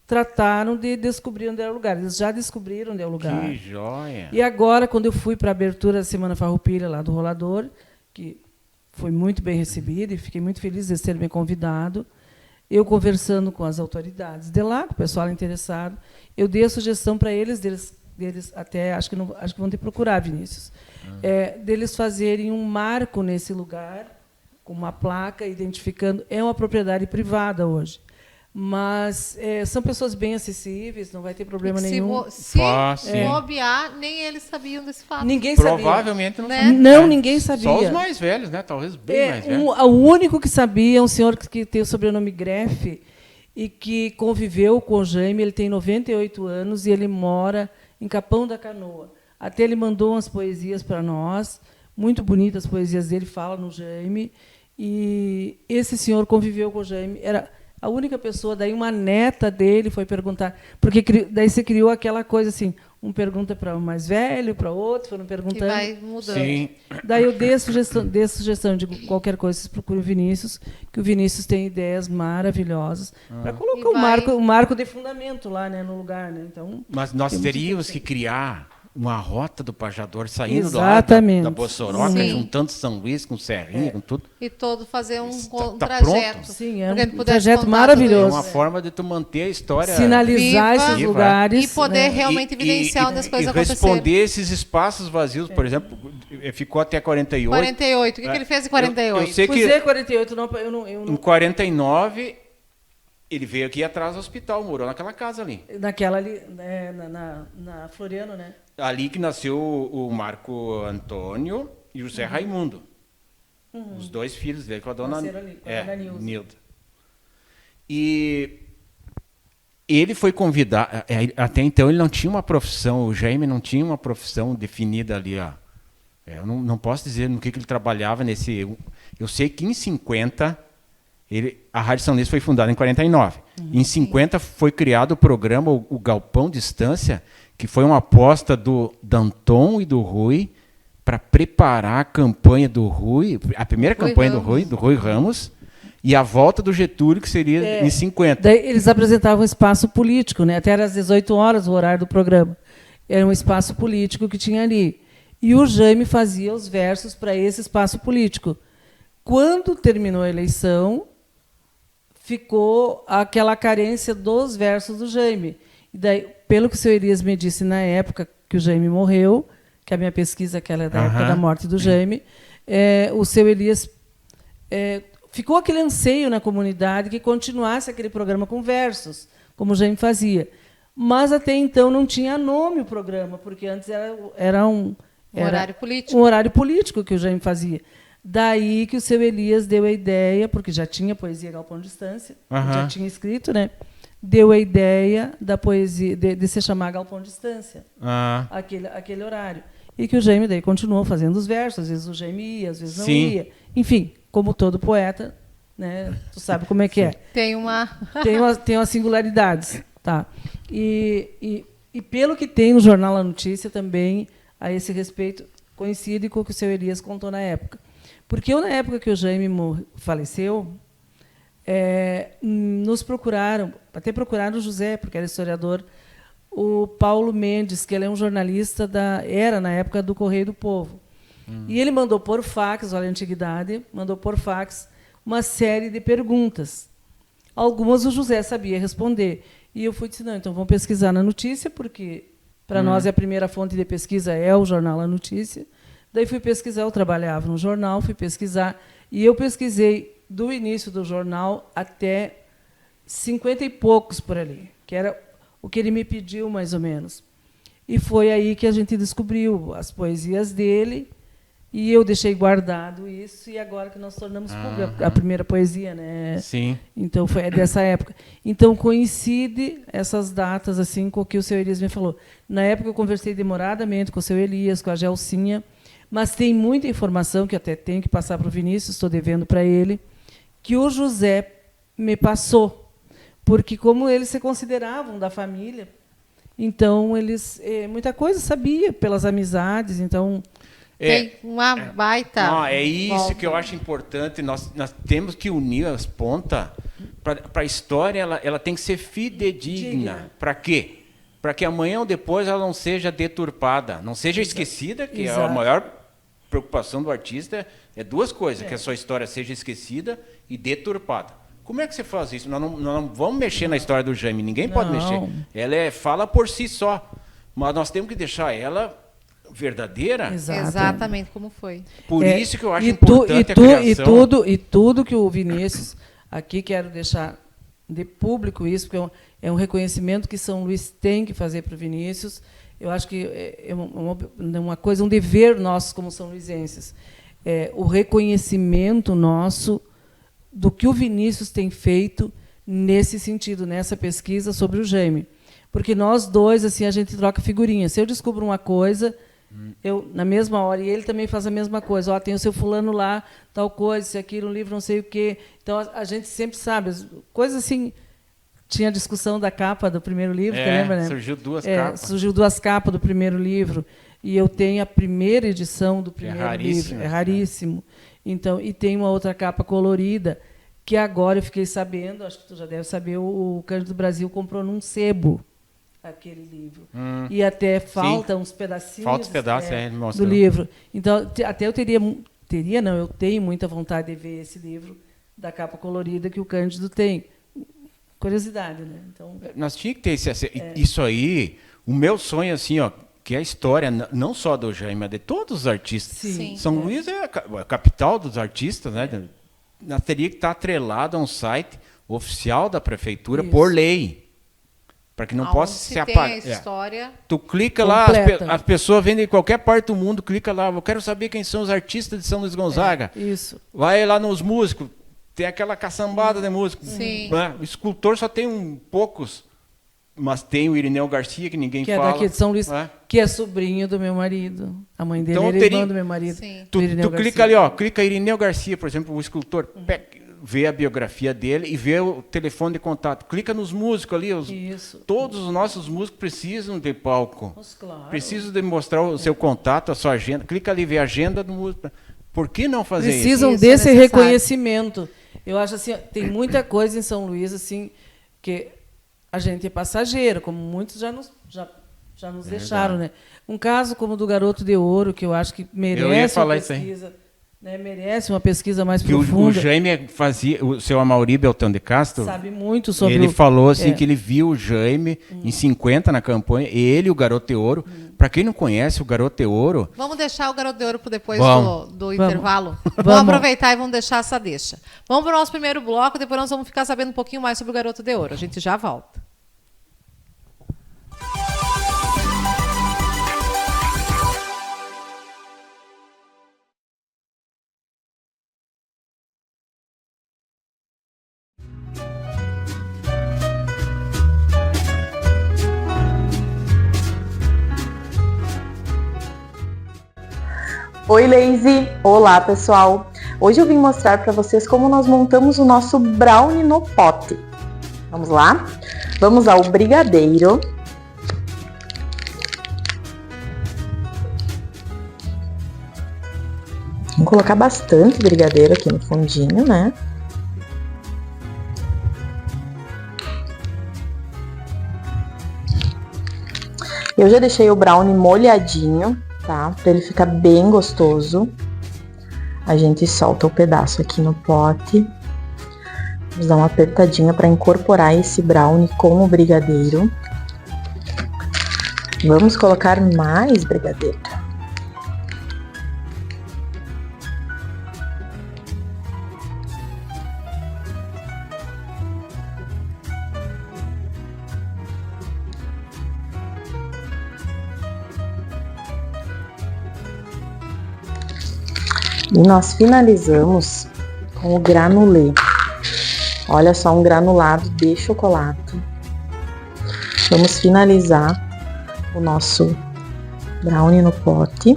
trataram de descobrir onde era o lugar. Eles já descobriram onde é o lugar. Que joia! E agora, quando eu fui para a abertura da Semana Farroupilha, lá do Rolador, que foi muito bem recebida, e fiquei muito feliz de eles terem me convidado, eu conversando com as autoridades de lá, com o pessoal interessado, eu dei a sugestão para deles até, acho que vão ter que procurar, Vinícius, deles fazerem um marco nesse lugar, com uma placa identificando, é uma propriedade privada hoje, mas são pessoas bem acessíveis, não vai ter problema nenhum. Se bobear, nem eles sabiam desse fato. Ninguém sabia. Provavelmente não Né? sabia. Não, ninguém sabia. Só os mais velhos, né? Talvez bem mais velhos. O único que sabia é um senhor que tem o sobrenome Greff e que conviveu com o Jaime. Ele tem 98 anos e ele mora em Capão da Canoa. Até ele mandou umas poesias para nós, muito bonitas as poesias dele, fala no Jaime. E esse senhor conviveu com o Jaime. Era a única pessoa, daí uma neta dele foi perguntar, porque daí você criou aquela coisa assim, um pergunta para o mais velho, para o outro, foram perguntando. E vai mudando. Sim. Daí eu dei a sugestão de qualquer coisa, vocês procurem o Vinícius, que o Vinícius tem ideias maravilhosas para colocar o marco de fundamento lá, né, no lugar. Né? Então, mas nós teríamos que criar uma rota do Pajador saindo Exatamente. da Bossoroca, Sim. juntando São Luís com Serrinha, com tudo. E todo fazer um Tá trajeto. pronto. Sim, é Pra que a gente um pudesse trajeto contar maravilhoso. É tudo uma isso. forma de tu manter a história... Sinalizar Viva. esses Viva. lugares. E poder realmente evidenciar onde as coisas e responder aconteceram. esses espaços vazios, por exemplo, ficou até 48. 48. O que ele fez em 48? Eu sei Pois que é, 48, não, eu não, em 49 ele veio aqui atrás do hospital, morou naquela casa ali. naquela ali, né, na Floriano, né? Ali que nasceu o Marco Antônio e o José Raimundo. Os dois filhos dele com a dona, Nasceram ali, com a dona Nilda. E ele foi convidado, até então ele não tinha uma profissão, o Jaime não tinha uma profissão definida ali. Ó. Eu não posso dizer no que ele trabalhava nesse... Eu sei que em 50, a Rádio São Luís foi fundada em 49. Em 50 foi criado o programa, o Galpão Distância, que foi uma aposta do Danton e do Rui para preparar a campanha do Rui, a primeira campanha do Rui Ramos, e a volta do Getúlio, que seria em 50. Daí eles apresentavam um espaço político, né? Até era às 18 horas o horário do programa. Era um espaço político que tinha ali. E o Jaime fazia os versos para esse espaço político. Quando terminou a eleição, ficou aquela carência dos versos do Jaime. E daí, pelo que o senhor Elias me disse na época que o Jaime morreu, que a minha pesquisa, aquela da época da morte do Jaime, o seu Elias... ficou aquele anseio na comunidade que continuasse aquele programa com versos, como o Jaime fazia. Mas, até então, não tinha nome o programa, porque antes era um horário político. Um horário político que o Jaime fazia. Daí que o seu Elias deu a ideia, porque já tinha poesia Galpão Distância, já tinha escrito, né? Deu a ideia da poesia, de se chamar Galpão Distância, aquele horário. E que o Jaime daí continuou fazendo os versos, às vezes o Jaime ia, às vezes não ia. Enfim, como todo poeta, né? Tu sabe como é que é. Tem uma... Tem umas singularidades. Tá. E pelo que tem no Jornal A Notícia também, a esse respeito, coincide com o que o seu Elias contou na época. Porque eu, na época que o Jaime faleceu, nos procuraram, até procuraram o José, porque era historiador, o Paulo Mendes, que ele é um jornalista, era na época do Correio do Povo. E ele mandou por fax, olha a antiguidade, mandou por fax uma série de perguntas. Algumas o José sabia responder. E eu fui dizer, não, então vamos pesquisar na notícia, porque para nós a primeira fonte de pesquisa é o Jornal A Notícia. Daí fui pesquisar, eu trabalhava no jornal, fui pesquisar, e eu pesquisei do início do jornal até 50 e poucos por ali, que era o que ele me pediu, mais ou menos. E foi aí que a gente descobriu as poesias dele, e eu deixei guardado isso, e agora que nós tornamos pública a primeira poesia, né? Sim. Então, foi dessa época. Então, coincide essas datas assim com o que o seu Elias me falou. Na época, eu conversei demoradamente com o seu Elias, com a Gelsinha, mas tem muita informação, que até tenho que passar para o Vinícius, estou devendo para ele, que o José me passou. Porque, como eles se consideravam da família, então, eles muita coisa sabia, pelas amizades, então... Tem uma baita... Não, é isso que eu acho importante. Nós temos que unir as pontas. Para a história, ela tem que ser fidedigna. Para quê? Para que amanhã ou depois ela não seja deturpada, não seja esquecida, que é a maior preocupação do artista, é duas coisas, que a sua história seja esquecida e deturpada. Como é que você faz isso? Nós não vamos mexer na história do Jaime, ninguém pode mexer. Ela fala por si só, mas nós temos que deixar ela verdadeira. Exatamente como foi. Por isso que eu acho importante a criação. E tudo que o Vinícius, aqui quero deixar de público isso, porque é um reconhecimento que São Luís tem que fazer para o Vinícius. Eu acho que é uma coisa, um dever nosso como são luisenses. O reconhecimento nosso do que o Vinícius tem feito nesse sentido, nessa pesquisa sobre o Jaime. Porque nós dois, assim, a gente troca figurinhas. Se eu descubro uma coisa, eu, na mesma hora, e ele também faz a mesma coisa. Ó, tem o seu fulano lá, tal coisa, isso aqui, no livro, não sei o quê. Então, a gente sempre sabe. Coisas assim... Tinha a discussão da capa do primeiro livro, você lembra, né? Surgiu duas capas. Surgiu duas capas do primeiro livro. E eu tenho a primeira edição do primeiro livro. É raríssimo. Então, e tem uma outra capa colorida, que agora eu fiquei sabendo, acho que tu já deve saber, o Cândido Brasil comprou num sebo aquele livro. E até falta uns pedacinhos Falta os pedaços, ele do mostrou. livro. Então, até eu eu tenho muita vontade de ver esse livro da capa colorida que o Cândido tem. Curiosidade, né? Então, nós tínhamos que ter isso aí. O meu sonho, assim, ó, que é a história, não só do Jaime, mas de todos os artistas. Sim. São Luís é a capital dos artistas, né? Nós teria que estar atrelado a um site oficial da prefeitura, Isso. por lei. Para que não possa se apagar. Tem a história. Tu clica lá, Completa. as pessoas vendem em qualquer parte do mundo, clica lá, eu quero saber quem são os artistas de São Luís Gonzaga. isso. Vai lá nos músicos, tem aquela caçambada de músicos. Sim. O escultor só tem poucos, mas tem o Irineu Garcia, que ninguém Que fala. é daqui de São Luís, né? que é sobrinho do meu marido. A mãe dele Então, era teria- irmã do meu marido. Sim. Tu do Irineu clica Garcia. ali, ó, clica Irineu Garcia, por exemplo, o escultor, vê a biografia dele e vê o telefone de contato. Clica nos músicos ali, Isso. todos os nossos músicos precisam de palco. Mas, claro. Precisam de mostrar o seu contato, a sua agenda. Clica ali, vê a agenda do músico. Por que não fazer Precisam Isso é desse necessário. reconhecimento. Eu acho assim, ó, tem muita coisa em São Luís assim que a gente é passageiro, como muitos já nos deixaram, né? Um caso como o do Garoto de Ouro, que eu acho que ia merece falar uma isso aí. pesquisa, né? Merece uma pesquisa mais Que o profunda. Jaime fazia, o seu Amauri Beltrão de Castro, Sabe muito sobre ele falou assim é. que ele viu o Jaime em 50 na campanha, ele e o Garoto de Ouro. Para quem não conhece o Garoto de Ouro, Vamos deixar o Garoto de Ouro para depois Vamos. do intervalo? Vamos Vamos. aproveitar e vamos deixar essa deixa. Vamos para o nosso primeiro bloco, depois nós vamos ficar sabendo um pouquinho mais sobre o Garoto de Ouro. A gente já volta. Oi, Lazy! Olá, pessoal! Hoje eu vim mostrar para vocês como nós montamos o nosso brownie no pote. Vamos lá? Vamos ao brigadeiro. Vamos colocar bastante brigadeiro aqui no fundinho, né? Eu já deixei o brownie molhadinho, tá? Pra ele ficar bem gostoso. A gente solta o pedaço aqui no pote. Vamos dar uma apertadinha para incorporar esse brownie com o brigadeiro. Vamos colocar mais brigadeiro. E nós finalizamos com o granulê. Olha só, um granulado de chocolate. Vamos finalizar o nosso brownie no pote.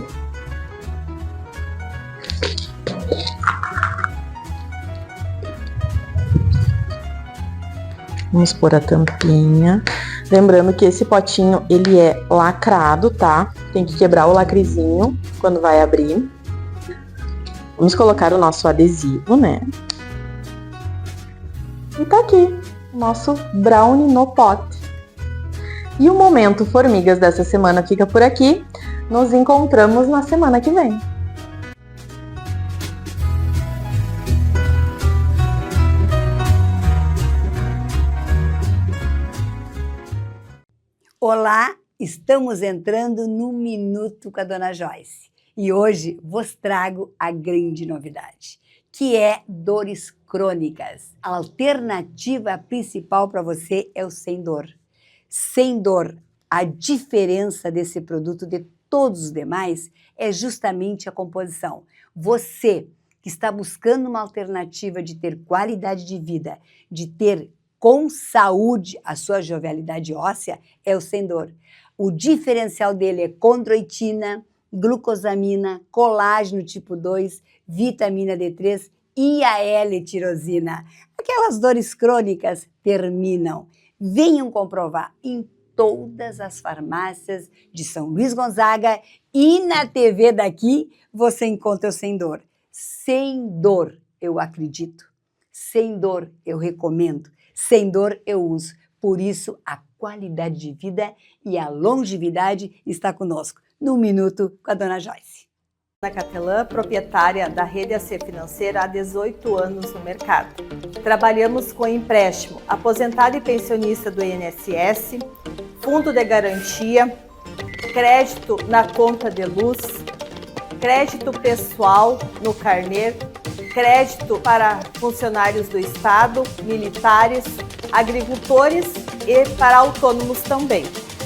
Vamos pôr a tampinha. Lembrando que esse potinho, ele é lacrado, tá? Tem que quebrar o lacrezinho quando vai abrir. Vamos colocar o nosso adesivo, né? E tá aqui, o nosso brownie no pote. E o Momento Formigas dessa semana fica por aqui. Nos encontramos na semana que vem. Olá, estamos entrando no Minuto com a Dona Joyce. E hoje vos trago a grande novidade, que é dores crônicas. A alternativa principal para você é o Sem Dor. Sem Dor, a diferença desse produto de todos os demais é justamente a composição. Você que está buscando uma alternativa de ter qualidade de vida, de ter com saúde a sua jovialidade óssea, é o Sem Dor. O diferencial dele é condroitina, glucosamina, colágeno tipo 2, vitamina D3 e a L-tirosina. Aquelas dores crônicas terminam. Venham comprovar em todas as farmácias de São Luís Gonzaga e na TV daqui você encontra o Sem Dor. Sem Dor, eu acredito. Sem Dor, eu recomendo. Sem Dor, eu uso. Por isso, a qualidade de vida e a longevidade está conosco. No Minuto com a Dona Joyce. Ana Catelã, proprietária da Rede AC Financeira há 18 anos no mercado. Trabalhamos com empréstimo, aposentado e pensionista do INSS, fundo de garantia, crédito na conta de luz, crédito pessoal no carnê, crédito para funcionários do Estado, militares, agricultores e para autônomos também.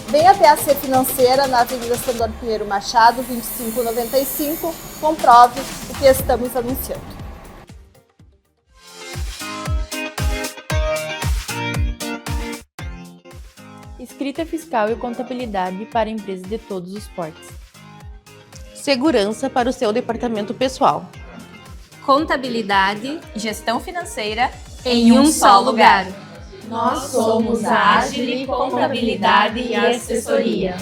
Venha até a AC Financeira na Avenida Sandor Pinheiro Machado, 2595, comprove o que estamos anunciando. Escrita fiscal e contabilidade para empresas de todos os portes. Segurança para o seu departamento pessoal. Contabilidade e gestão financeira em um só lugar. Nós somos a Agile Contabilidade e Assessoria.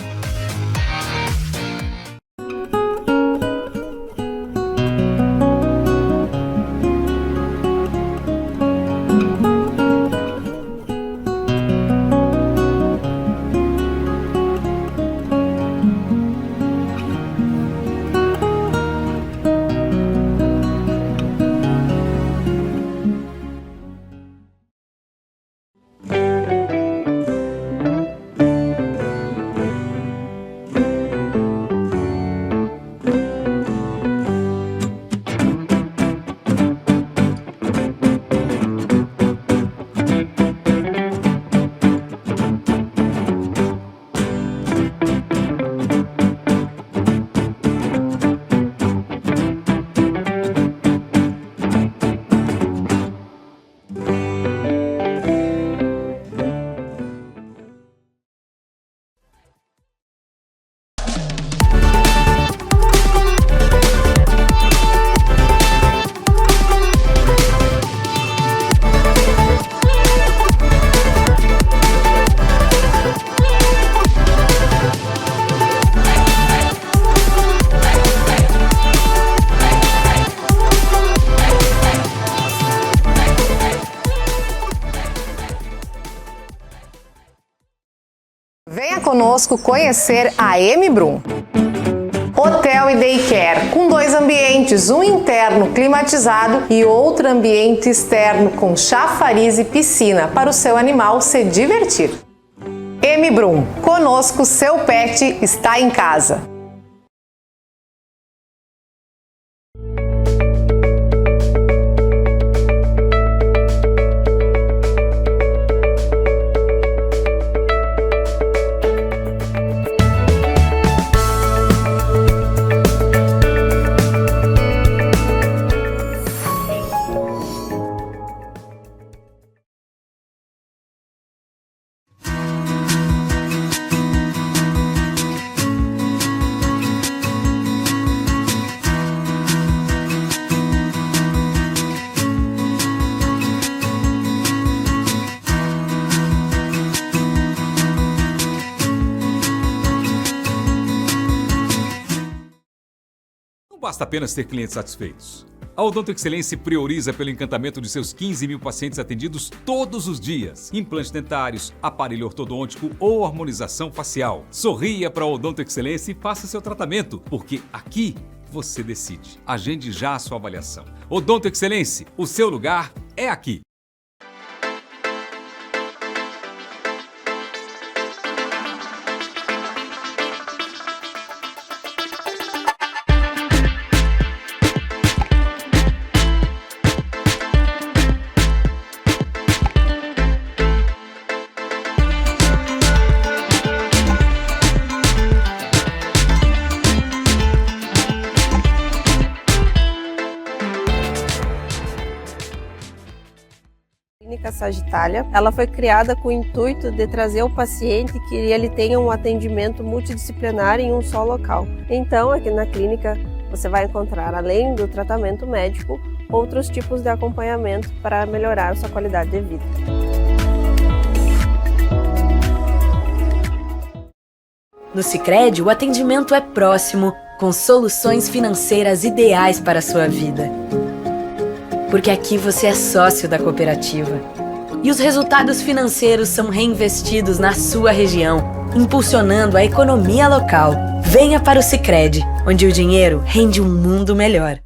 Venha conosco conhecer a M-Brum. Hotel e Daycare, com 2 ambientes, um interno climatizado e outro ambiente externo com chafariz e piscina para o seu animal se divertir. M-Brum, conosco seu pet está em casa. Não basta apenas ter clientes satisfeitos. A Odonto Excelência prioriza pelo encantamento de seus 15 mil pacientes atendidos todos os dias. Implantes dentários, aparelho ortodôntico ou harmonização facial. Sorria para a Odonto Excelência e faça seu tratamento, porque aqui você decide. Agende já a sua avaliação. Odonto Excelência, o seu lugar é aqui. Clínica Sagitália, ela foi criada com o intuito de trazer o paciente que ele tenha um atendimento multidisciplinar em um só local. Então, aqui na clínica, você vai encontrar, além do tratamento médico, outros tipos de acompanhamento para melhorar sua qualidade de vida. No Sicredi, o atendimento é próximo, com soluções financeiras ideais para a sua vida. Porque aqui você é sócio da cooperativa. E os resultados financeiros são reinvestidos na sua região, impulsionando a economia local. Venha para o Sicredi, onde o dinheiro rende um mundo melhor.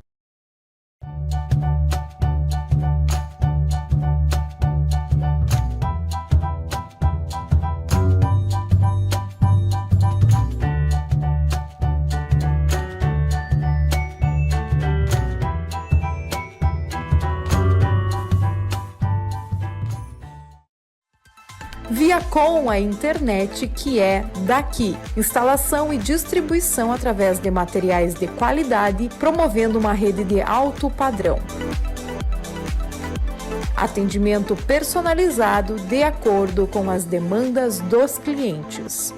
Viacom, a internet que é daqui. Instalação e distribuição através de materiais de qualidade, promovendo uma rede de alto padrão. Atendimento personalizado de acordo com as demandas dos clientes.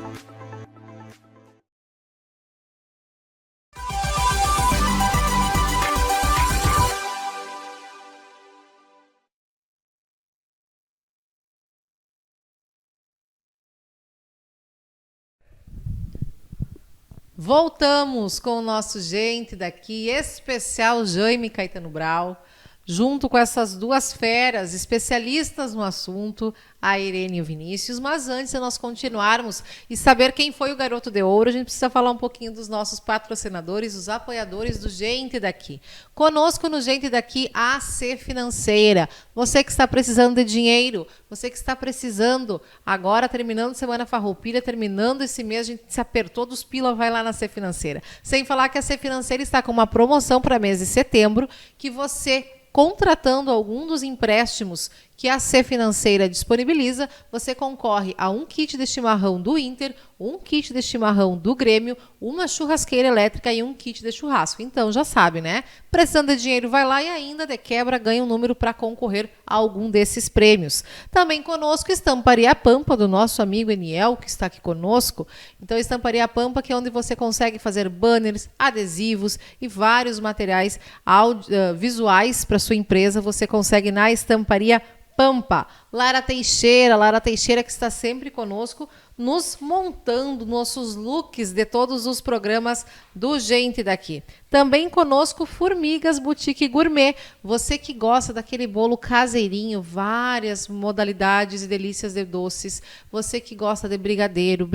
Voltamos com o nosso Gente Daqui, especial Jaime Caetano Brau, junto com essas duas feras especialistas no assunto, a Irene e o Vinícius. Mas antes de nós continuarmos e saber quem foi o Garoto de Ouro, a gente precisa falar um pouquinho dos nossos patrocinadores, os apoiadores do Gente Daqui. Conosco no Gente Daqui, a AC Financeira. Você que está precisando de dinheiro, você que está precisando, agora terminando Semana Farroupilha, terminando esse mês, a gente se apertou dos pila, vai lá na AC Financeira. Sem falar que a AC Financeira está com uma promoção para mês de setembro, que você, contratando algum dos empréstimos que a C Financeira disponibiliza, você concorre a um kit de chimarrão do Inter, um kit de chimarrão do Grêmio, uma churrasqueira elétrica e um kit de churrasco. Então, já sabe, né? Precisando de dinheiro, vai lá e ainda de quebra ganha um número para concorrer a algum desses prêmios. Também conosco, Estamparia Pampa, do nosso amigo Eniel, que está aqui conosco. Então, Estamparia Pampa, que é onde você consegue fazer banners, adesivos e vários materiais visuais para sua empresa. Você consegue na Estamparia Pampa. Lara Teixeira que está sempre conosco, nos montando nossos looks de todos os programas do Gente Daqui. Também conosco Formigas Boutique Gourmet. Você que gosta daquele bolo caseirinho, várias modalidades e delícias de doces. Você que gosta de brigadeiro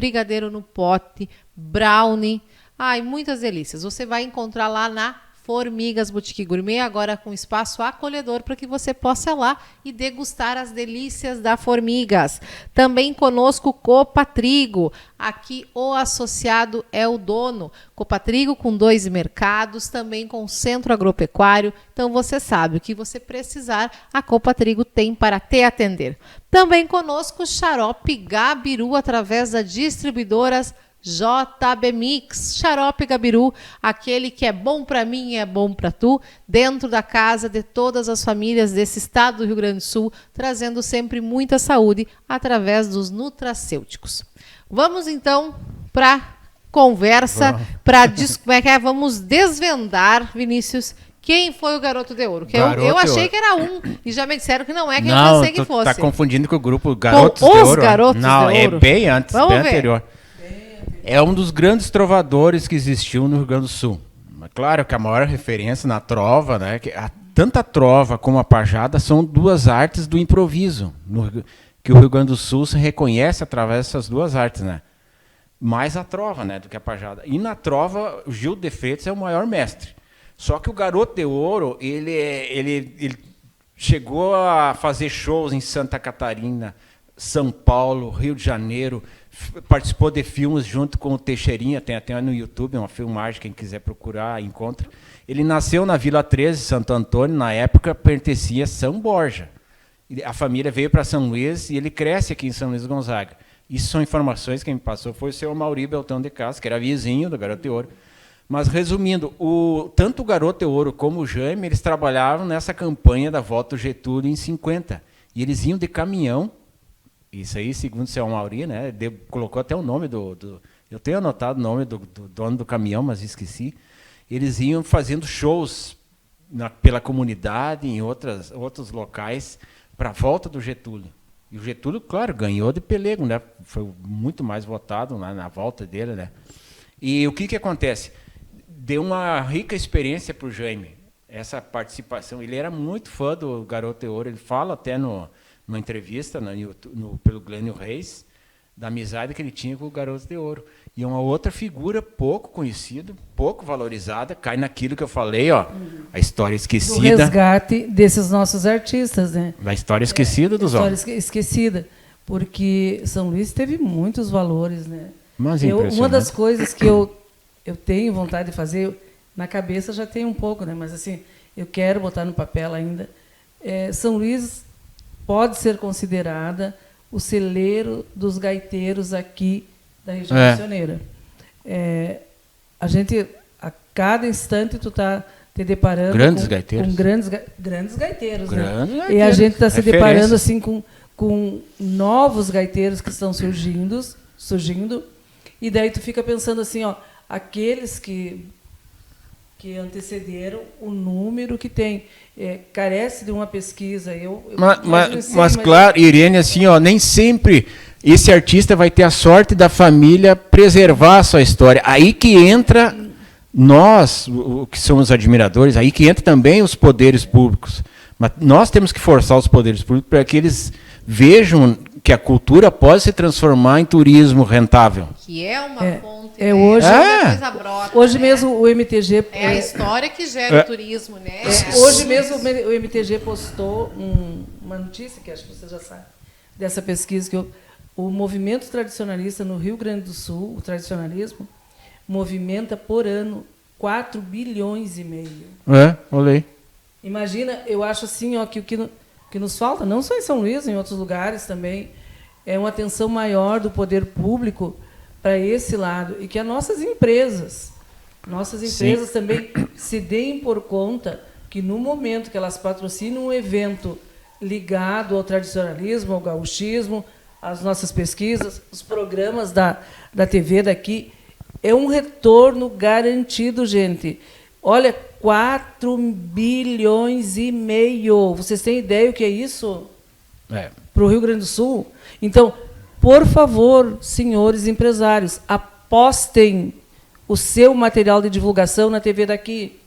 no pote, brownie. Ai, muitas delícias. Você vai encontrar lá na Formigas Boutique Gourmet, agora com espaço acolhedor para que você possa ir lá e degustar as delícias da Formigas. Também conosco Copatrigo, aqui o associado é o dono. Copatrigo com 2 mercados, também com centro agropecuário. Então você sabe, o que você precisar, a Copatrigo tem para te atender. Também conosco Xarope Gabiru, através das distribuidoras JB Mix, Xarope Gabiru, aquele que é bom para mim e é bom para tu, dentro da casa de todas as famílias desse estado do Rio Grande do Sul, trazendo sempre muita saúde através dos nutracêuticos. Vamos então para conversa, vamos desvendar, Vinícius, quem foi o Garoto de Ouro? Eu achei que era um, e já me disseram que não é quem eu pensei que fosse. Tá confundindo com o grupo Garotos de Ouro. Garotos não, de Ouro. É bem antes, Vamos bem ver. anterior. É um dos grandes trovadores que existiu no Rio Grande do Sul. Claro que a maior referência na trova, né, que tanto a trova como a pajada são duas artes do improviso, que o Rio Grande do Sul se reconhece através dessas duas artes, né? Mais a trova, né, do que a pajada. E na trova, o Gil de Freitas é o maior mestre. Só que o Garoto de Ouro, ele chegou a fazer shows em Santa Catarina, São Paulo, Rio de Janeiro, participou de filmes junto com o Teixeirinha, tem até no YouTube uma filmagem, quem quiser procurar, encontra. Ele nasceu na Vila 13, Santo Antônio, na época pertencia a São Borja. A família veio para São Luís e ele cresce aqui em São Luís Gonzaga. Isso são informações que me passou, foi o seu Mauri Beltrão de Castro, que era vizinho do Garoto de Ouro. Mas, resumindo, tanto o Garoto de Ouro como o Jaime, eles trabalhavam nessa campanha da volta do Getúlio em 50. E eles iam de caminhão. Isso aí, segundo o seu Mauri, né? Colocou até o nome eu tenho anotado o nome do dono do caminhão, mas esqueci. Eles iam fazendo shows pela comunidade, em outros locais, para a volta do Getúlio. E o Getúlio, claro, ganhou de pelego, né? Foi muito mais votado na volta dele, né? E o que acontece? Deu uma rica experiência para o Jaime, essa participação. Ele era muito fã do Garoto de Ouro, ele fala até no numa entrevista pelo Glênio Reis, da amizade que ele tinha com o Garoto de Ouro. E uma outra figura pouco conhecida, pouco valorizada, cai naquilo que eu falei, ó, a história esquecida. O resgate desses nossos artistas, né? Da história esquecida dos homens. História esquecida, porque São Luís teve muitos valores, né? Mas Uma das coisas que eu tenho vontade de fazer, na cabeça já tem um pouco, né? Mas assim, eu quero botar no papel ainda. São Luís pode ser considerada o celeiro dos gaiteiros aqui da região missioneira. A gente, a cada instante, tu está te deparando grandes gaiteiros. Com grandes gaiteiros. Grandes né? gaiteiros. E a gente está se deparando assim, com novos gaiteiros que estão surgindo, e daí tu fica pensando assim, ó, aqueles que antecederam o número que tem. Carece de uma pesquisa. Mas claro, Irene, assim, ó, nem sempre esse artista vai ter a sorte da família preservar a sua história. Aí que entra nós, que somos admiradores, aí que entra também os poderes públicos. Mas nós temos que forçar os poderes públicos para que eles vejam que a cultura pode se transformar em turismo rentável. Que é uma fonte. Hoje mesmo o MTG... É a história que gera o turismo, né? Hoje mesmo o MTG postou uma notícia, que acho que você já sabe, dessa pesquisa, que o movimento tradicionalista no Rio Grande do Sul, o tradicionalismo, movimenta por ano 4,5 bilhões. Olhei. Imagina, eu acho assim, ó, que o que nos falta, não só em São Luís, em outros lugares também, é uma atenção maior do poder público para esse lado, e que as nossas empresas também se deem por conta que, no momento que elas patrocinam um evento ligado ao tradicionalismo, ao gauchismo, às nossas pesquisas, os programas da TV daqui, é um retorno garantido, gente. Olha, 4,5 bilhões. Vocês têm ideia o que é isso? Para o Rio Grande do Sul? Então, por favor, senhores empresários, apostem o seu material de divulgação na TV daqui.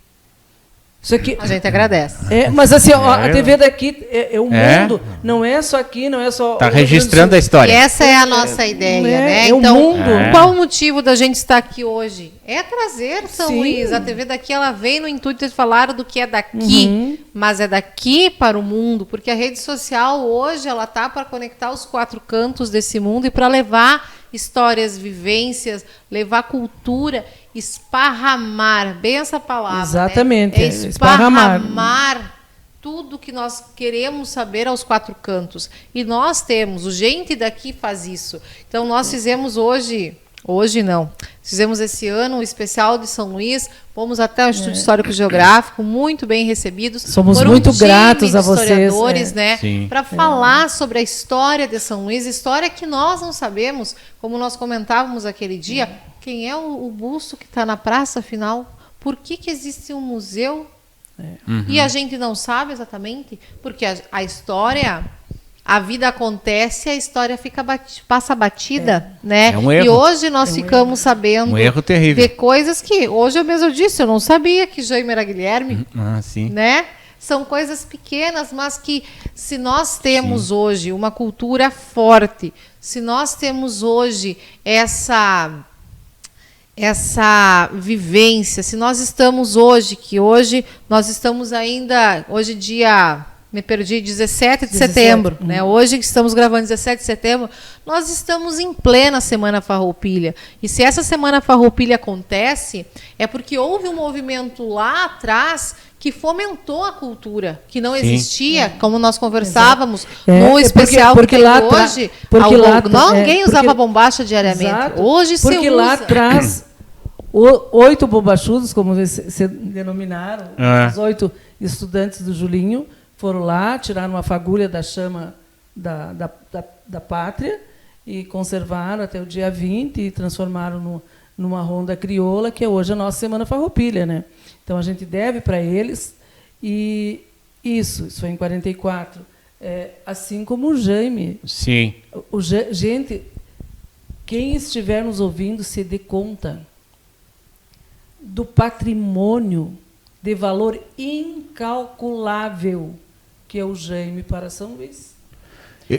Isso aqui, a gente agradece. Mas assim, a TV daqui é o mundo, não é só aqui, não é só... Está registrando a história. E essa é a nossa ideia, né? Então, o mundo. Qual o motivo da gente estar aqui hoje? É trazer São Luís. A TV daqui, ela vem no intuito de falar do que é daqui, mas é daqui para o mundo, porque a rede social hoje, ela está para conectar os 4 cantos desse mundo e para levar histórias, vivências, levar cultura, esparramar, bem essa palavra. Exatamente. Né? Esparramar tudo que nós queremos saber aos 4 cantos. E nós temos, o Gente Daqui faz isso. Então, nós fizemos fizemos esse ano um especial de São Luís, fomos até o Instituto Histórico Geográfico, muito bem recebidos. Somos muito gratos a vocês. Historiadores, né, para falar sobre a história de São Luís, história que nós não sabemos, como nós comentávamos aquele dia, quem é o busto que está na praça, afinal? Por que existe um museu? E a gente não sabe exatamente, porque a história... A vida acontece e a história passa batida, né? É um erro. E hoje nós ficamos sabendo de coisas que hoje eu mesmo disse, eu não sabia que Jaime era Guilherme, sim. né? São coisas pequenas, mas que se nós temos hoje uma cultura forte, se nós temos hoje essa vivência, se nós estamos hoje nós estamos ainda, hoje dia... Me perdi, 17 de setembro. Né? Hoje que estamos gravando 17 de setembro, nós estamos em plena Semana Farroupilha. E se essa Semana Farroupilha acontece, é porque houve um movimento lá atrás que fomentou a cultura, que não existia, como nós conversávamos no especial porque lá hoje. Ninguém usava bombacha diariamente. Exato, hoje se usa. Porque lá atrás, 8 bombachudos, como se denominaram, os 8 estudantes do Julinho, foram lá, tiraram uma fagulha da chama da pátria e conservaram até o dia 20 e transformaram numa ronda crioula, que é hoje a nossa Semana Farroupilha, né? Então, a gente deve para eles, e isso foi em 44. Assim como o Jaime. Sim. Gente, quem estiver nos ouvindo se dê conta do patrimônio de valor incalculável que é o Jaime para São Luís.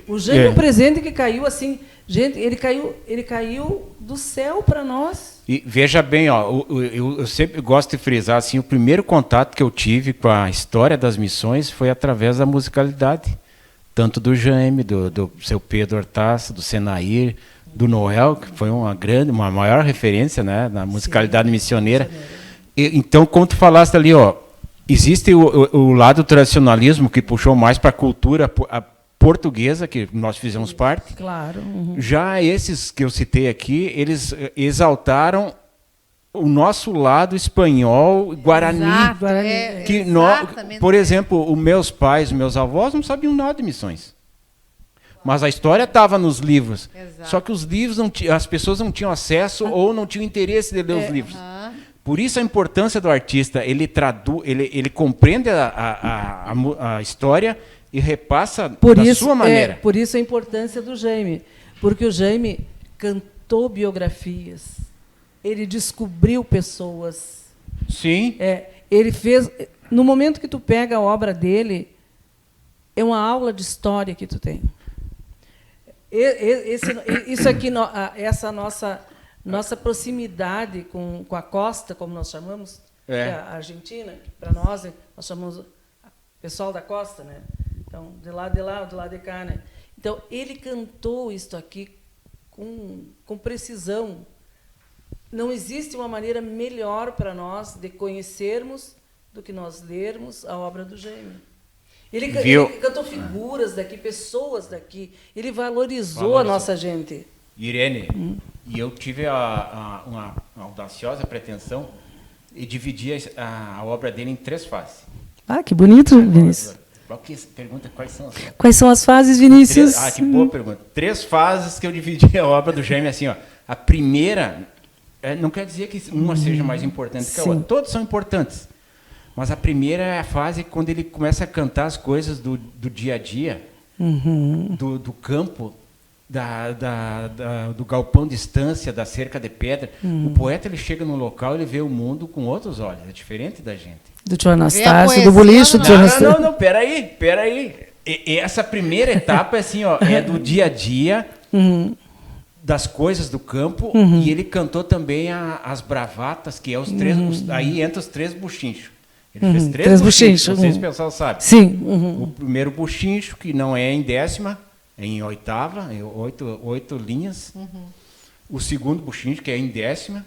O Jaime é um presente que caiu assim, gente, ele caiu do céu para nós. E veja bem, ó, eu sempre gosto de frisar assim, o primeiro contato que eu tive com a história das missões foi através da musicalidade, tanto do Jaime, do seu Pedro Hortaça, do Senair, do Noel, que foi uma maior referência, né, na musicalidade missioneira. Então, como tu falaste ali, ó, existe o lado do tradicionalismo que puxou mais para a cultura portuguesa, que nós fizemos parte. Claro. Já esses que eu citei aqui, eles exaltaram o nosso lado espanhol, guarani. Exato, Que por exemplo, os meus pais, os meus avós não sabiam nada de missões. Mas a história estava nos livros. Exato. Só que os livros as pessoas não tinham acesso ou não tinham interesse de ler os livros. Por isso a importância do artista, ele compreende a história e repassa da sua maneira. Por isso a importância do Jaime, porque o Jaime cantou biografias, ele descobriu pessoas. Sim. Ele fez. No momento que tu pega a obra dele, é uma aula de história que tu tem. Isso aqui, essa nossa proximidade com a costa, como nós chamamos, que é a Argentina, para nós chamamos o pessoal da costa, né? Então, de lá, do lado de cá, né? Então, ele cantou isto aqui com precisão. Não existe uma maneira melhor para nós de conhecermos do que nós lermos a obra do Jaime. Ele cantou figuras daqui, pessoas daqui. Ele valorizou a nossa gente. Irene, e eu tive uma audaciosa pretensão de dividir a obra dele em 3 fases. Ah, que bonito, Vinícius. Pergunta quais são as fases. Quais são as fases, Vinícius? Que boa pergunta. 3 fases que eu dividi a obra do Jaime assim, ó. A primeira, não quer dizer que uma seja mais importante que a outra. Todas são importantes. Mas a primeira é a fase quando ele começa a cantar as coisas do dia a dia, do campo, do galpão de estância, da cerca de pedra. O poeta, ele chega no local, ele vê o mundo com outros olhos. É diferente da gente. Do tio Anastácio, do boliche do tio Anastácio. Não, peraí. E essa primeira etapa assim, ó, é do dia a dia, das coisas do campo, e ele cantou também as bravatas, que é os 3, aí entra os 3 buchinchos. Ele fez 3 buchinchos, não sei se o pessoal sabe. Sim. O primeiro buchincho, que não é em 10ª, é em 8ª, 8 linhas. O segundo buchincho, que é em 10ª.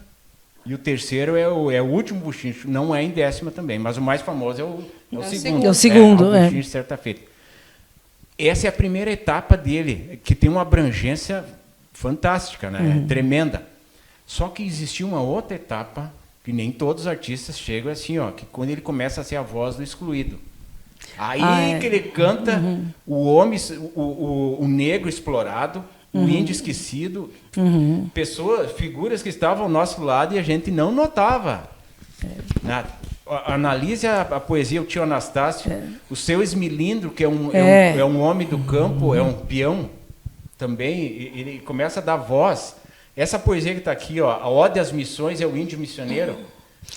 E o terceiro é o último buchincho, não é em 10ª também, mas o mais famoso é o segundo. É o segundo, o buchincho certa-feita. Essa é a primeira etapa dele, que tem uma abrangência fantástica, né? Tremenda. Só que existia uma outra etapa, que nem todos os artistas chegam assim, ó, que quando ele começa a ser a voz do excluído. Aí que ele canta o homem, o negro explorado, o índio esquecido, figuras que estavam ao nosso lado e a gente não notava. Analise a poesia do tio Anastácio, o seu Esmilindro, que é um homem do campo, é um peão também, ele começa a dar voz. Essa poesia que está aqui, ó, a Ode às Missões, é o índio missioneiro.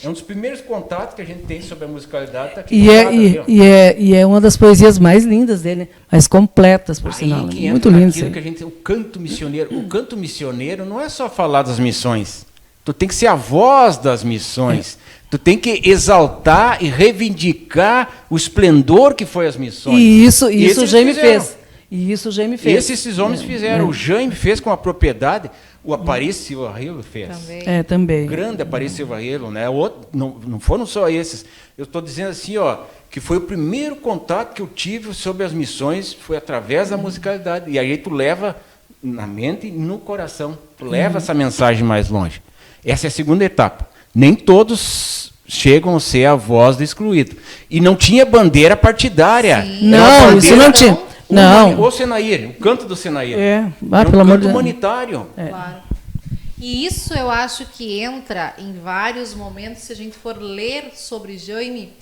É um dos primeiros contatos que a gente tem sobre a musicalidade. Tá aqui e é uma das poesias mais lindas dele, mais completas, por sinal. Muito lindo. O canto missioneiro. O canto missioneiro não é só falar das missões. Tu tem que ser a voz das missões. Tu tem que exaltar e reivindicar o esplendor que foi as missões. E isso o Jaime fez. Esses homens fizeram. O Jaime fez com a propriedade. O Aparício Silva Relo fez. Também. O grande Aparício Silva Relo, né? Não foram só esses. Eu estou dizendo assim, ó, que foi o primeiro contato que eu tive sobre as missões, foi através da musicalidade. E aí tu leva na mente e no coração. Tu leva essa mensagem mais longe. Essa é a segunda etapa. Nem todos chegam a ser a voz do excluído. E não tinha bandeira partidária. Não, isso não tinha. Não. O Senair, o canto do Senair. Pelo amor de Deus. Humanitário. Claro. E isso eu acho que entra em vários momentos, se a gente for ler sobre Jaime,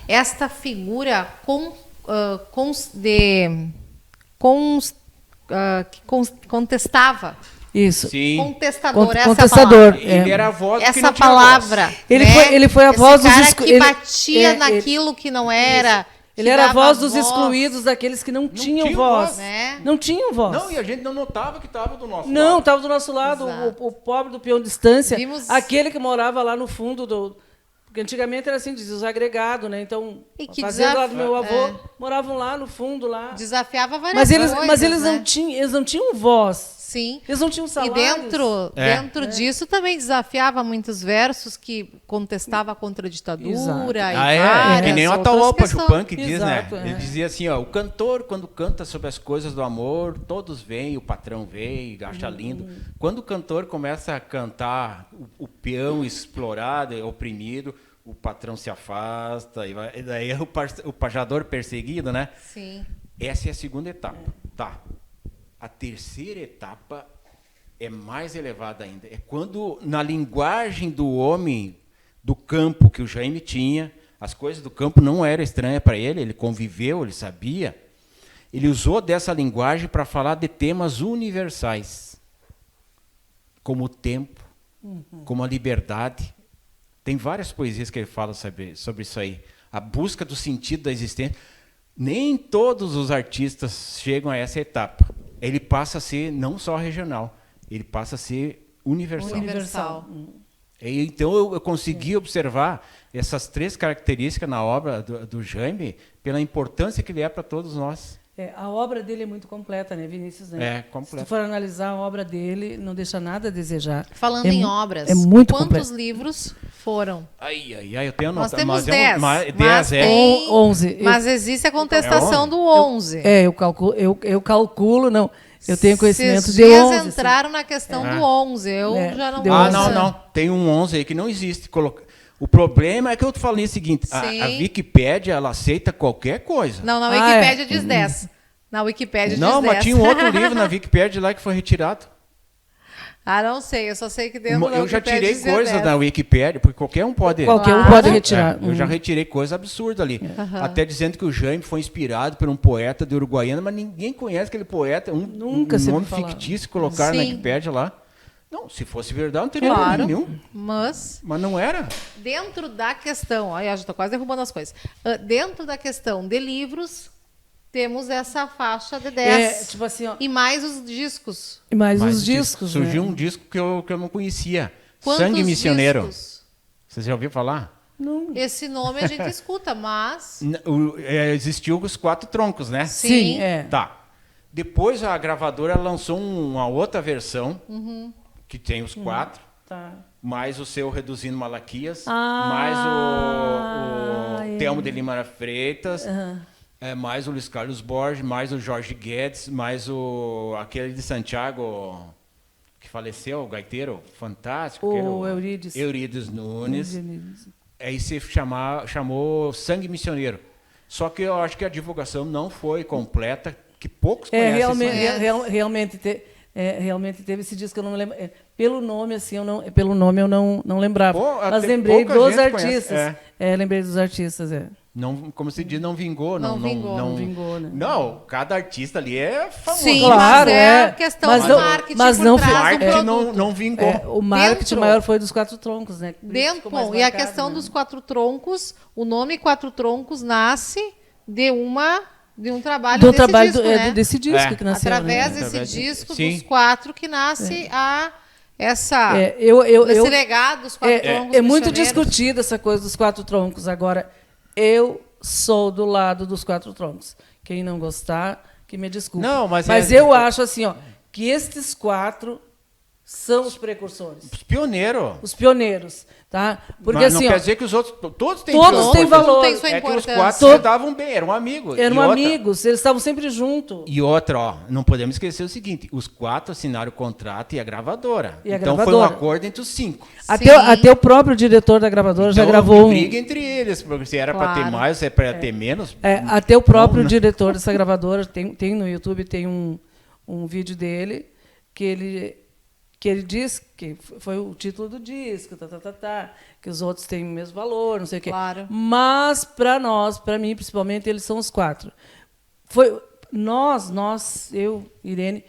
esta figura contestava. Isso. Sim. Contestador, contestador. Ele era a voz que essa não tinha palavra. Voz. Ele foi a voz dos que batia naquilo que não era. Ele era a voz dos excluídos, daqueles que não tinham voz. Né? Não tinham voz. Não, e a gente não notava que estava do nosso lado. Não, estava do nosso lado, o pobre do peão de distância, aquele que morava lá no fundo do... Porque antigamente era assim, dizia os agregados, né? Então, a fazenda lá do meu avô moravam lá no fundo, lá. Desafiava várias coisas, mas eles, né? eles não tinham voz. Sim. Eles não tinham salários. E dentro disso também desafiava muitos versos que contestava contra a ditadura. Que nem o Atahualpa Yupan que diz, Exato, né? Ele dizia assim, ó, o cantor, quando canta sobre as coisas do amor, todos veem, o patrão vê, acha lindo. Quando o cantor começa a cantar o peão explorado, oprimido, o patrão se afasta, e daí é o pajador perseguido, né? Sim. Essa é a segunda etapa. Tá. A terceira etapa é mais elevada ainda. É quando, na linguagem do homem do campo que o Jaime tinha, as coisas do campo não eram estranhas para ele, ele conviveu, ele sabia. Ele usou dessa linguagem para falar de temas universais, como o tempo, como a liberdade. Tem várias poesias que ele fala sobre isso aí. A busca do sentido da existência. Nem todos os artistas chegam a essa etapa. Ele passa a ser não só regional, ele passa a ser universal. Então eu consegui observar essas três características na obra do Jaime, pela importância que ele é para todos nós. A obra dele é muito completa, né, Vinícius? É, completa. Se tu for analisar a obra dele, não deixa nada a desejar. Falando em obras, é muito quantos livros foram? Eu tenho Nós notado. temos 10. 10, 11. Mas existe a contestação do 11. Eu calculo, não. Eu tenho conhecimento de 11. 11. Vocês entraram na questão do 11. Eu já não... não. Tem um 11 aí que não existe. O problema é que eu te falei o seguinte, a Wikipédia, ela aceita qualquer coisa. Não, na Wikipédia diz 10. Na Wikipédia diz 10. Não, mas tinha um outro livro na Wikipédia lá que foi retirado. Não sei, eu só sei que dentro da Eu já Wikipédia tirei coisa da Wikipédia, porque qualquer um pode... Qualquer um pode retirar. Eu já retirei coisa absurda ali. Até dizendo que o Jaime foi inspirado por um poeta de Uruguaiana, mas ninguém conhece aquele poeta. Um nome fictício colocaram na Wikipédia lá. Não, se fosse verdade, não teria problema nenhum. Mas não era. Dentro da questão... Olha, já estou quase derrubando as coisas. Dentro da questão de livros... Temos essa faixa de 10. Tipo assim, ó, e mais os discos. E mais os discos. Surgiu um disco que eu não conhecia. Quantos Sangue Missioneiro. Discos? Vocês já ouviram falar? Não. Esse nome a gente escuta, mas... Existiu os 4 troncos, né? Sim. Tá. Depois a gravadora lançou uma outra versão, que tem os 4. Tá. Mais o seu Reduzindo Malaquias. Mais o Telmo de Lima Freitas. Mais o Luiz Carlos Borges, mais o Jorge Guedes, mais aquele de Santiago que faleceu, o gaiteiro fantástico. O Eurídice. Eurides Nunes. Aí você chamou Sangue Missioneiro. Só que eu acho que a divulgação não foi completa, que poucos conhecem. Realmente teve esse disco que eu não me lembro. Pelo nome, assim, eu não lembrava. Mas lembrei dos artistas. Lembrei dos artistas, Não, como se diz, não vingou. Não vingou, né? Não, cada artista ali é famoso. Sim, claro, mas questão do marketing. Mas não vingou. O marketing maior foi dos 4 troncos, né? E a questão dos 4 troncos, o nome 4 troncos nasce de um trabalho desse disco que nasceu. Através desse disco dos 4 que nasce esse legado dos 4 troncos. É muito discutida essa coisa dos 4 troncos. Agora, eu sou do lado dos 4 troncos. Quem não gostar, que me desculpe. Não, mas eu acho assim, que estes 4 são os precursores. Os pioneiros. Tá? Porque mas assim, não quer dizer que os outros todos têm valor. Todos têm sua importância. Que os 4 se davam bem, eram amigos. Amigos, eles estavam sempre juntos. E outra, não podemos esquecer o seguinte, os 4 assinaram o contrato e a gravadora. Foi um acordo entre os 5. Até o próprio diretor da gravadora já gravou briga entre eles, porque se era para ter mais, se era para ter menos. Até o próprio diretor dessa gravadora, tem no YouTube, tem um vídeo dele, que ele diz que foi o título do disco, que os outros têm o mesmo valor, não sei o quê. Claro. Mas, para mim, principalmente, eles são os 4. Eu, Irene,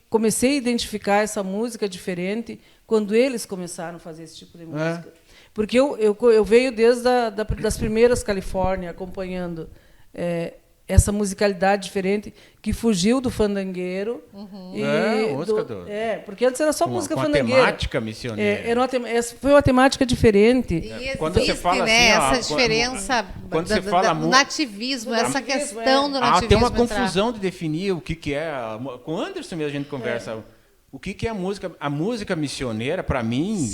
comecei a identificar essa música diferente quando eles começaram a fazer esse tipo de música. Porque eu venho desde das primeiras Califórnia, acompanhando essa musicalidade diferente, que fugiu do fandangueiro. Porque antes era só música fandangueira. Temática missioneira. Foi uma temática diferente. E quando existe, você fala né, assim, essa diferença quando você fala do nativismo, essa questão do nativismo. Tem uma confusão de definir o que é. Com o Anderson mesmo a gente conversa. O que é a música? A música missioneira, para mim,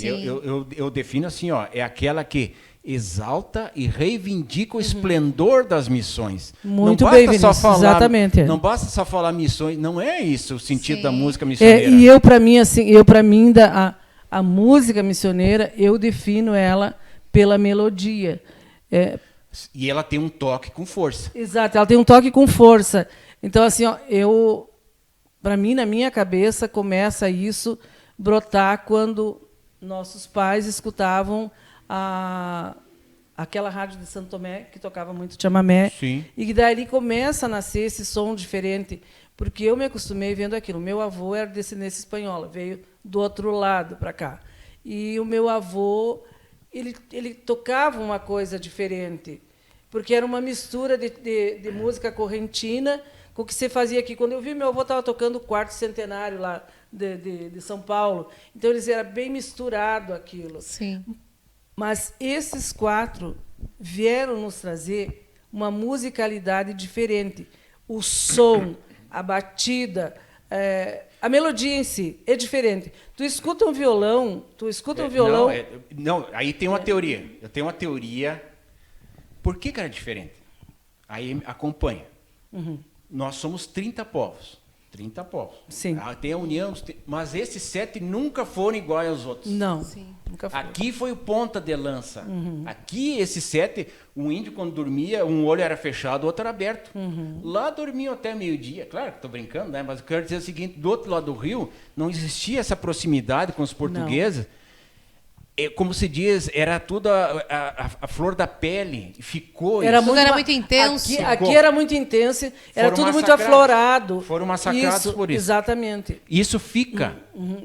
eu defino assim, é aquela que exalta e reivindica o esplendor das missões. Muito bem, Vinícius, exatamente. Não basta só falar missões, não é isso o sentido da música missioneira. E para mim, a música missioneira, eu defino ela pela melodia. E ela tem um toque com força. Exato, ela tem um toque com força. Então, assim, para mim, na minha cabeça, começa isso brotar quando nossos pais escutavam aquela rádio de Santo Tomé, que tocava muito chamamé. Sim. E que daí começa a nascer esse som diferente, porque eu me acostumei vendo aquilo. Meu avô era de descendência espanhola, veio do outro lado para cá. E o meu avô, ele tocava uma coisa diferente, porque era uma mistura de música correntina com o que você fazia aqui. Quando eu vi, meu avô estava tocando o quarto centenário lá de São Paulo. Então, era bem misturado aquilo. Sim. Mas esses 4 vieram nos trazer uma musicalidade diferente. O som, a batida, a melodia em si é diferente. Tu escuta um violão... Não, aí tem uma teoria. Eu tenho uma teoria. Por que era diferente? Aí acompanha. Nós somos 30 povos. 30 povos. Sim. Tem a união, mas esses 7 nunca foram iguais aos outros. Não. Sim. Nunca foram. Aqui foi o ponta de lança. Aqui, esses 7, o índio, quando dormia, um olho era fechado, o outro era aberto. Lá dormiam até meio-dia. Claro que estou brincando, né? Mas eu quero dizer o seguinte, do outro lado do rio, não existia essa proximidade com os portugueses. Como se diz, era tudo a flor da pele. Ficou era muito intenso. Aqui era muito intenso, era tudo muito aflorado. Foram massacrados por isso. Exatamente. Isso fica.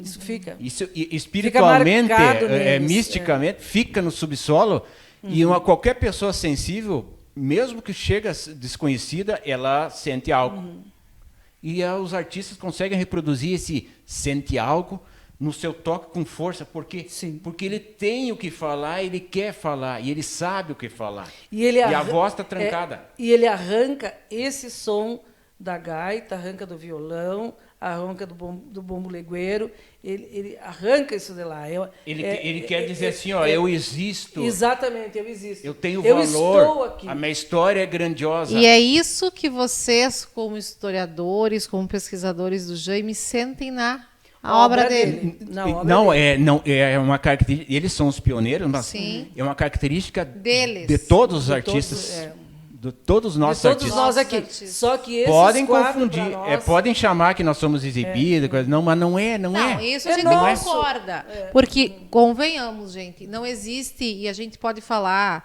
Isso fica. Isso espiritualmente, fica misticamente, fica no subsolo. E qualquer pessoa sensível, mesmo que chega desconhecida, ela sente algo. E os artistas conseguem reproduzir esse sente algo no seu toque com força, porque ele tem o que falar, ele quer falar, e ele sabe o que falar. E a voz está trancada. E ele arranca esse som da gaita, arranca do violão, arranca do bombo legueiro, ele arranca isso de lá. Ele quer dizer assim, eu existo. Exatamente, eu existo. Eu tenho valor. Estou aqui. A minha história é grandiosa. E é isso que vocês, como historiadores, como pesquisadores do Jaime, sentem na obra dele. É uma característica. Eles são os pioneiros, mas é uma característica deles, de todos os artistas, de todos os nossos artistas. Todos nós aqui. Só que esses podem confundir, podem chamar que nós somos exibidos, mas não é. Isso a gente não concorda, porque convenhamos, gente, não existe, e a gente pode falar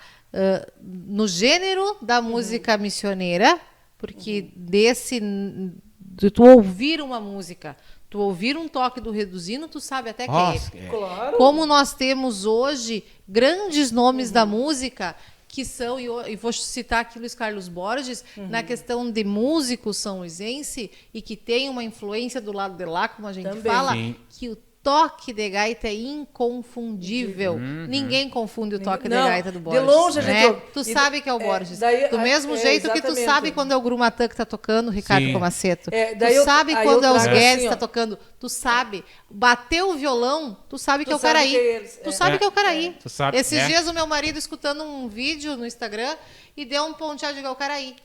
no gênero da música missioneira, porque de tu ouvir uma música, tu ouvir um toque do Reduzino, tu sabe até que é. Claro. Como nós temos hoje grandes nomes da música que são, e vou citar aqui Luiz Carlos Borges, na questão de músico são luisense, e que tem uma influência do lado de lá, como a gente fala, que o toque de gaita é inconfundível. Ninguém confunde o toque de gaita do Borges. De longe, né? Tu sabe que é o Borges. Do mesmo jeito que tu sabe quando é o Grumatã que está tocando, Ricardo Comaceto. Tu sabe quando é os Guedes que está tocando. Tu sabe. Bateu o violão, tu sabe que é o Caraí. Tu sabe que é o Caraí. Esses dias o meu marido escutando um vídeo no Instagram e deu um ponteado de o Caraí.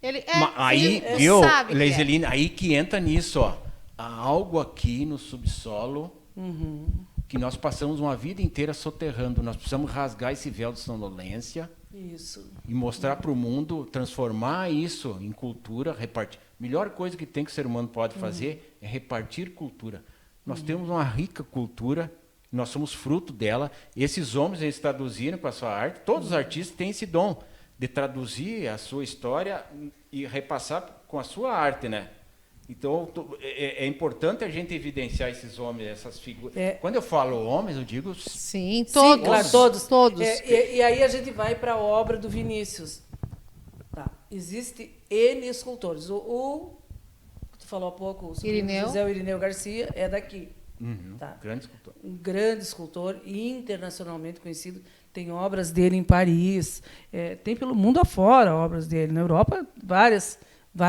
Ele aí, viu, Leiseline, aí que entra nisso, ó. Há algo aqui no subsolo que nós passamos uma vida inteira soterrando. Nós precisamos rasgar esse véu de sonolência e mostrar para o mundo, transformar isso em cultura, repartir. A melhor coisa que tem que o ser humano pode fazer é repartir cultura. Nós temos uma rica cultura, nós somos fruto dela. Esses homens, eles traduziram com a sua arte. Todos os artistas têm esse dom de traduzir a sua história e repassar com a sua arte, né? Então, é importante a gente evidenciar esses homens, essas figuras. Quando eu falo homens, eu digo... Sim, todos. Sim, claro, todos. Todos. E aí a gente vai para a obra do Vinícius. Tá. Existe N escultores. Tu falou há pouco, o José Irineu Garcia é daqui. Tá. Grande escultor. Um grande escultor, internacionalmente conhecido. Tem obras dele em Paris, tem pelo mundo afora obras dele. Na Europa, várias.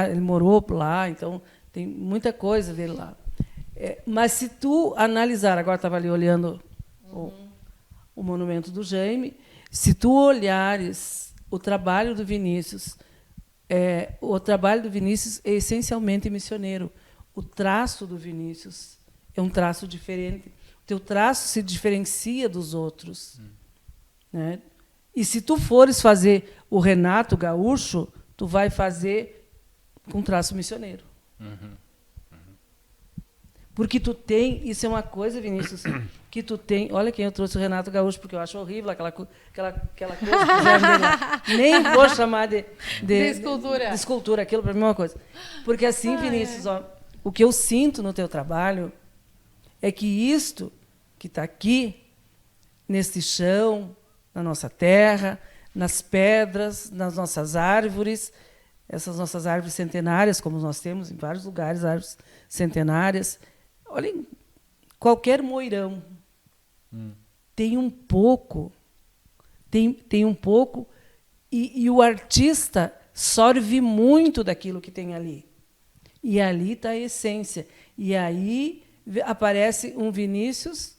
Ele morou lá, então tem muita coisa dele lá. Mas se tu analisar, agora estava ali olhando o monumento do Jaime, se tu olhares o trabalho do Vinícius, o trabalho do Vinícius é essencialmente missioneiro. O traço do Vinícius é um traço diferente. O teu traço se diferencia dos outros. Né? E se tu fores fazer o Renato Gaúcho, tu vai fazer com traço missioneiro. Porque tu tem, isso é uma coisa, Vinícius, que tu tem. Olha quem eu trouxe, o Renato Gaúcho, porque eu acho horrível aquela coisa que fizeram dele lá. Nem vou chamar de escultura. De escultura, aquilo para mim é uma coisa. Porque assim, Vinícius, ó, o que eu sinto no teu trabalho é que isto que está aqui, neste chão, na nossa terra, nas pedras, nas nossas árvores, essas nossas árvores centenárias, como nós temos em vários lugares, árvores centenárias. Olhem, qualquer moirão tem um pouco, tem um pouco, e o artista sorve muito daquilo que tem ali. E ali está a essência. E aí aparece um Vinícius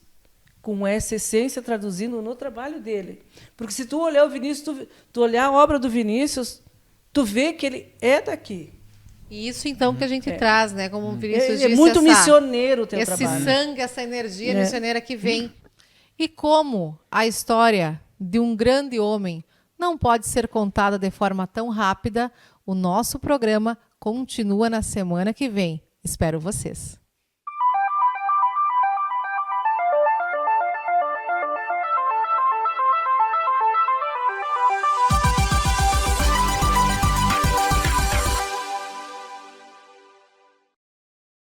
com essa essência traduzindo no trabalho dele. Porque se tu olhar o Vinícius, tu olhar a obra do Vinícius, tu vê que ele é daqui. E isso, então, que a gente traz, né? Como o Vinícius disse. É muito missioneiro o teu trabalho. Esse sangue, essa energia missioneira que vem. E como a história de um grande homem não pode ser contada de forma tão rápida, o nosso programa continua na semana que vem. Espero vocês.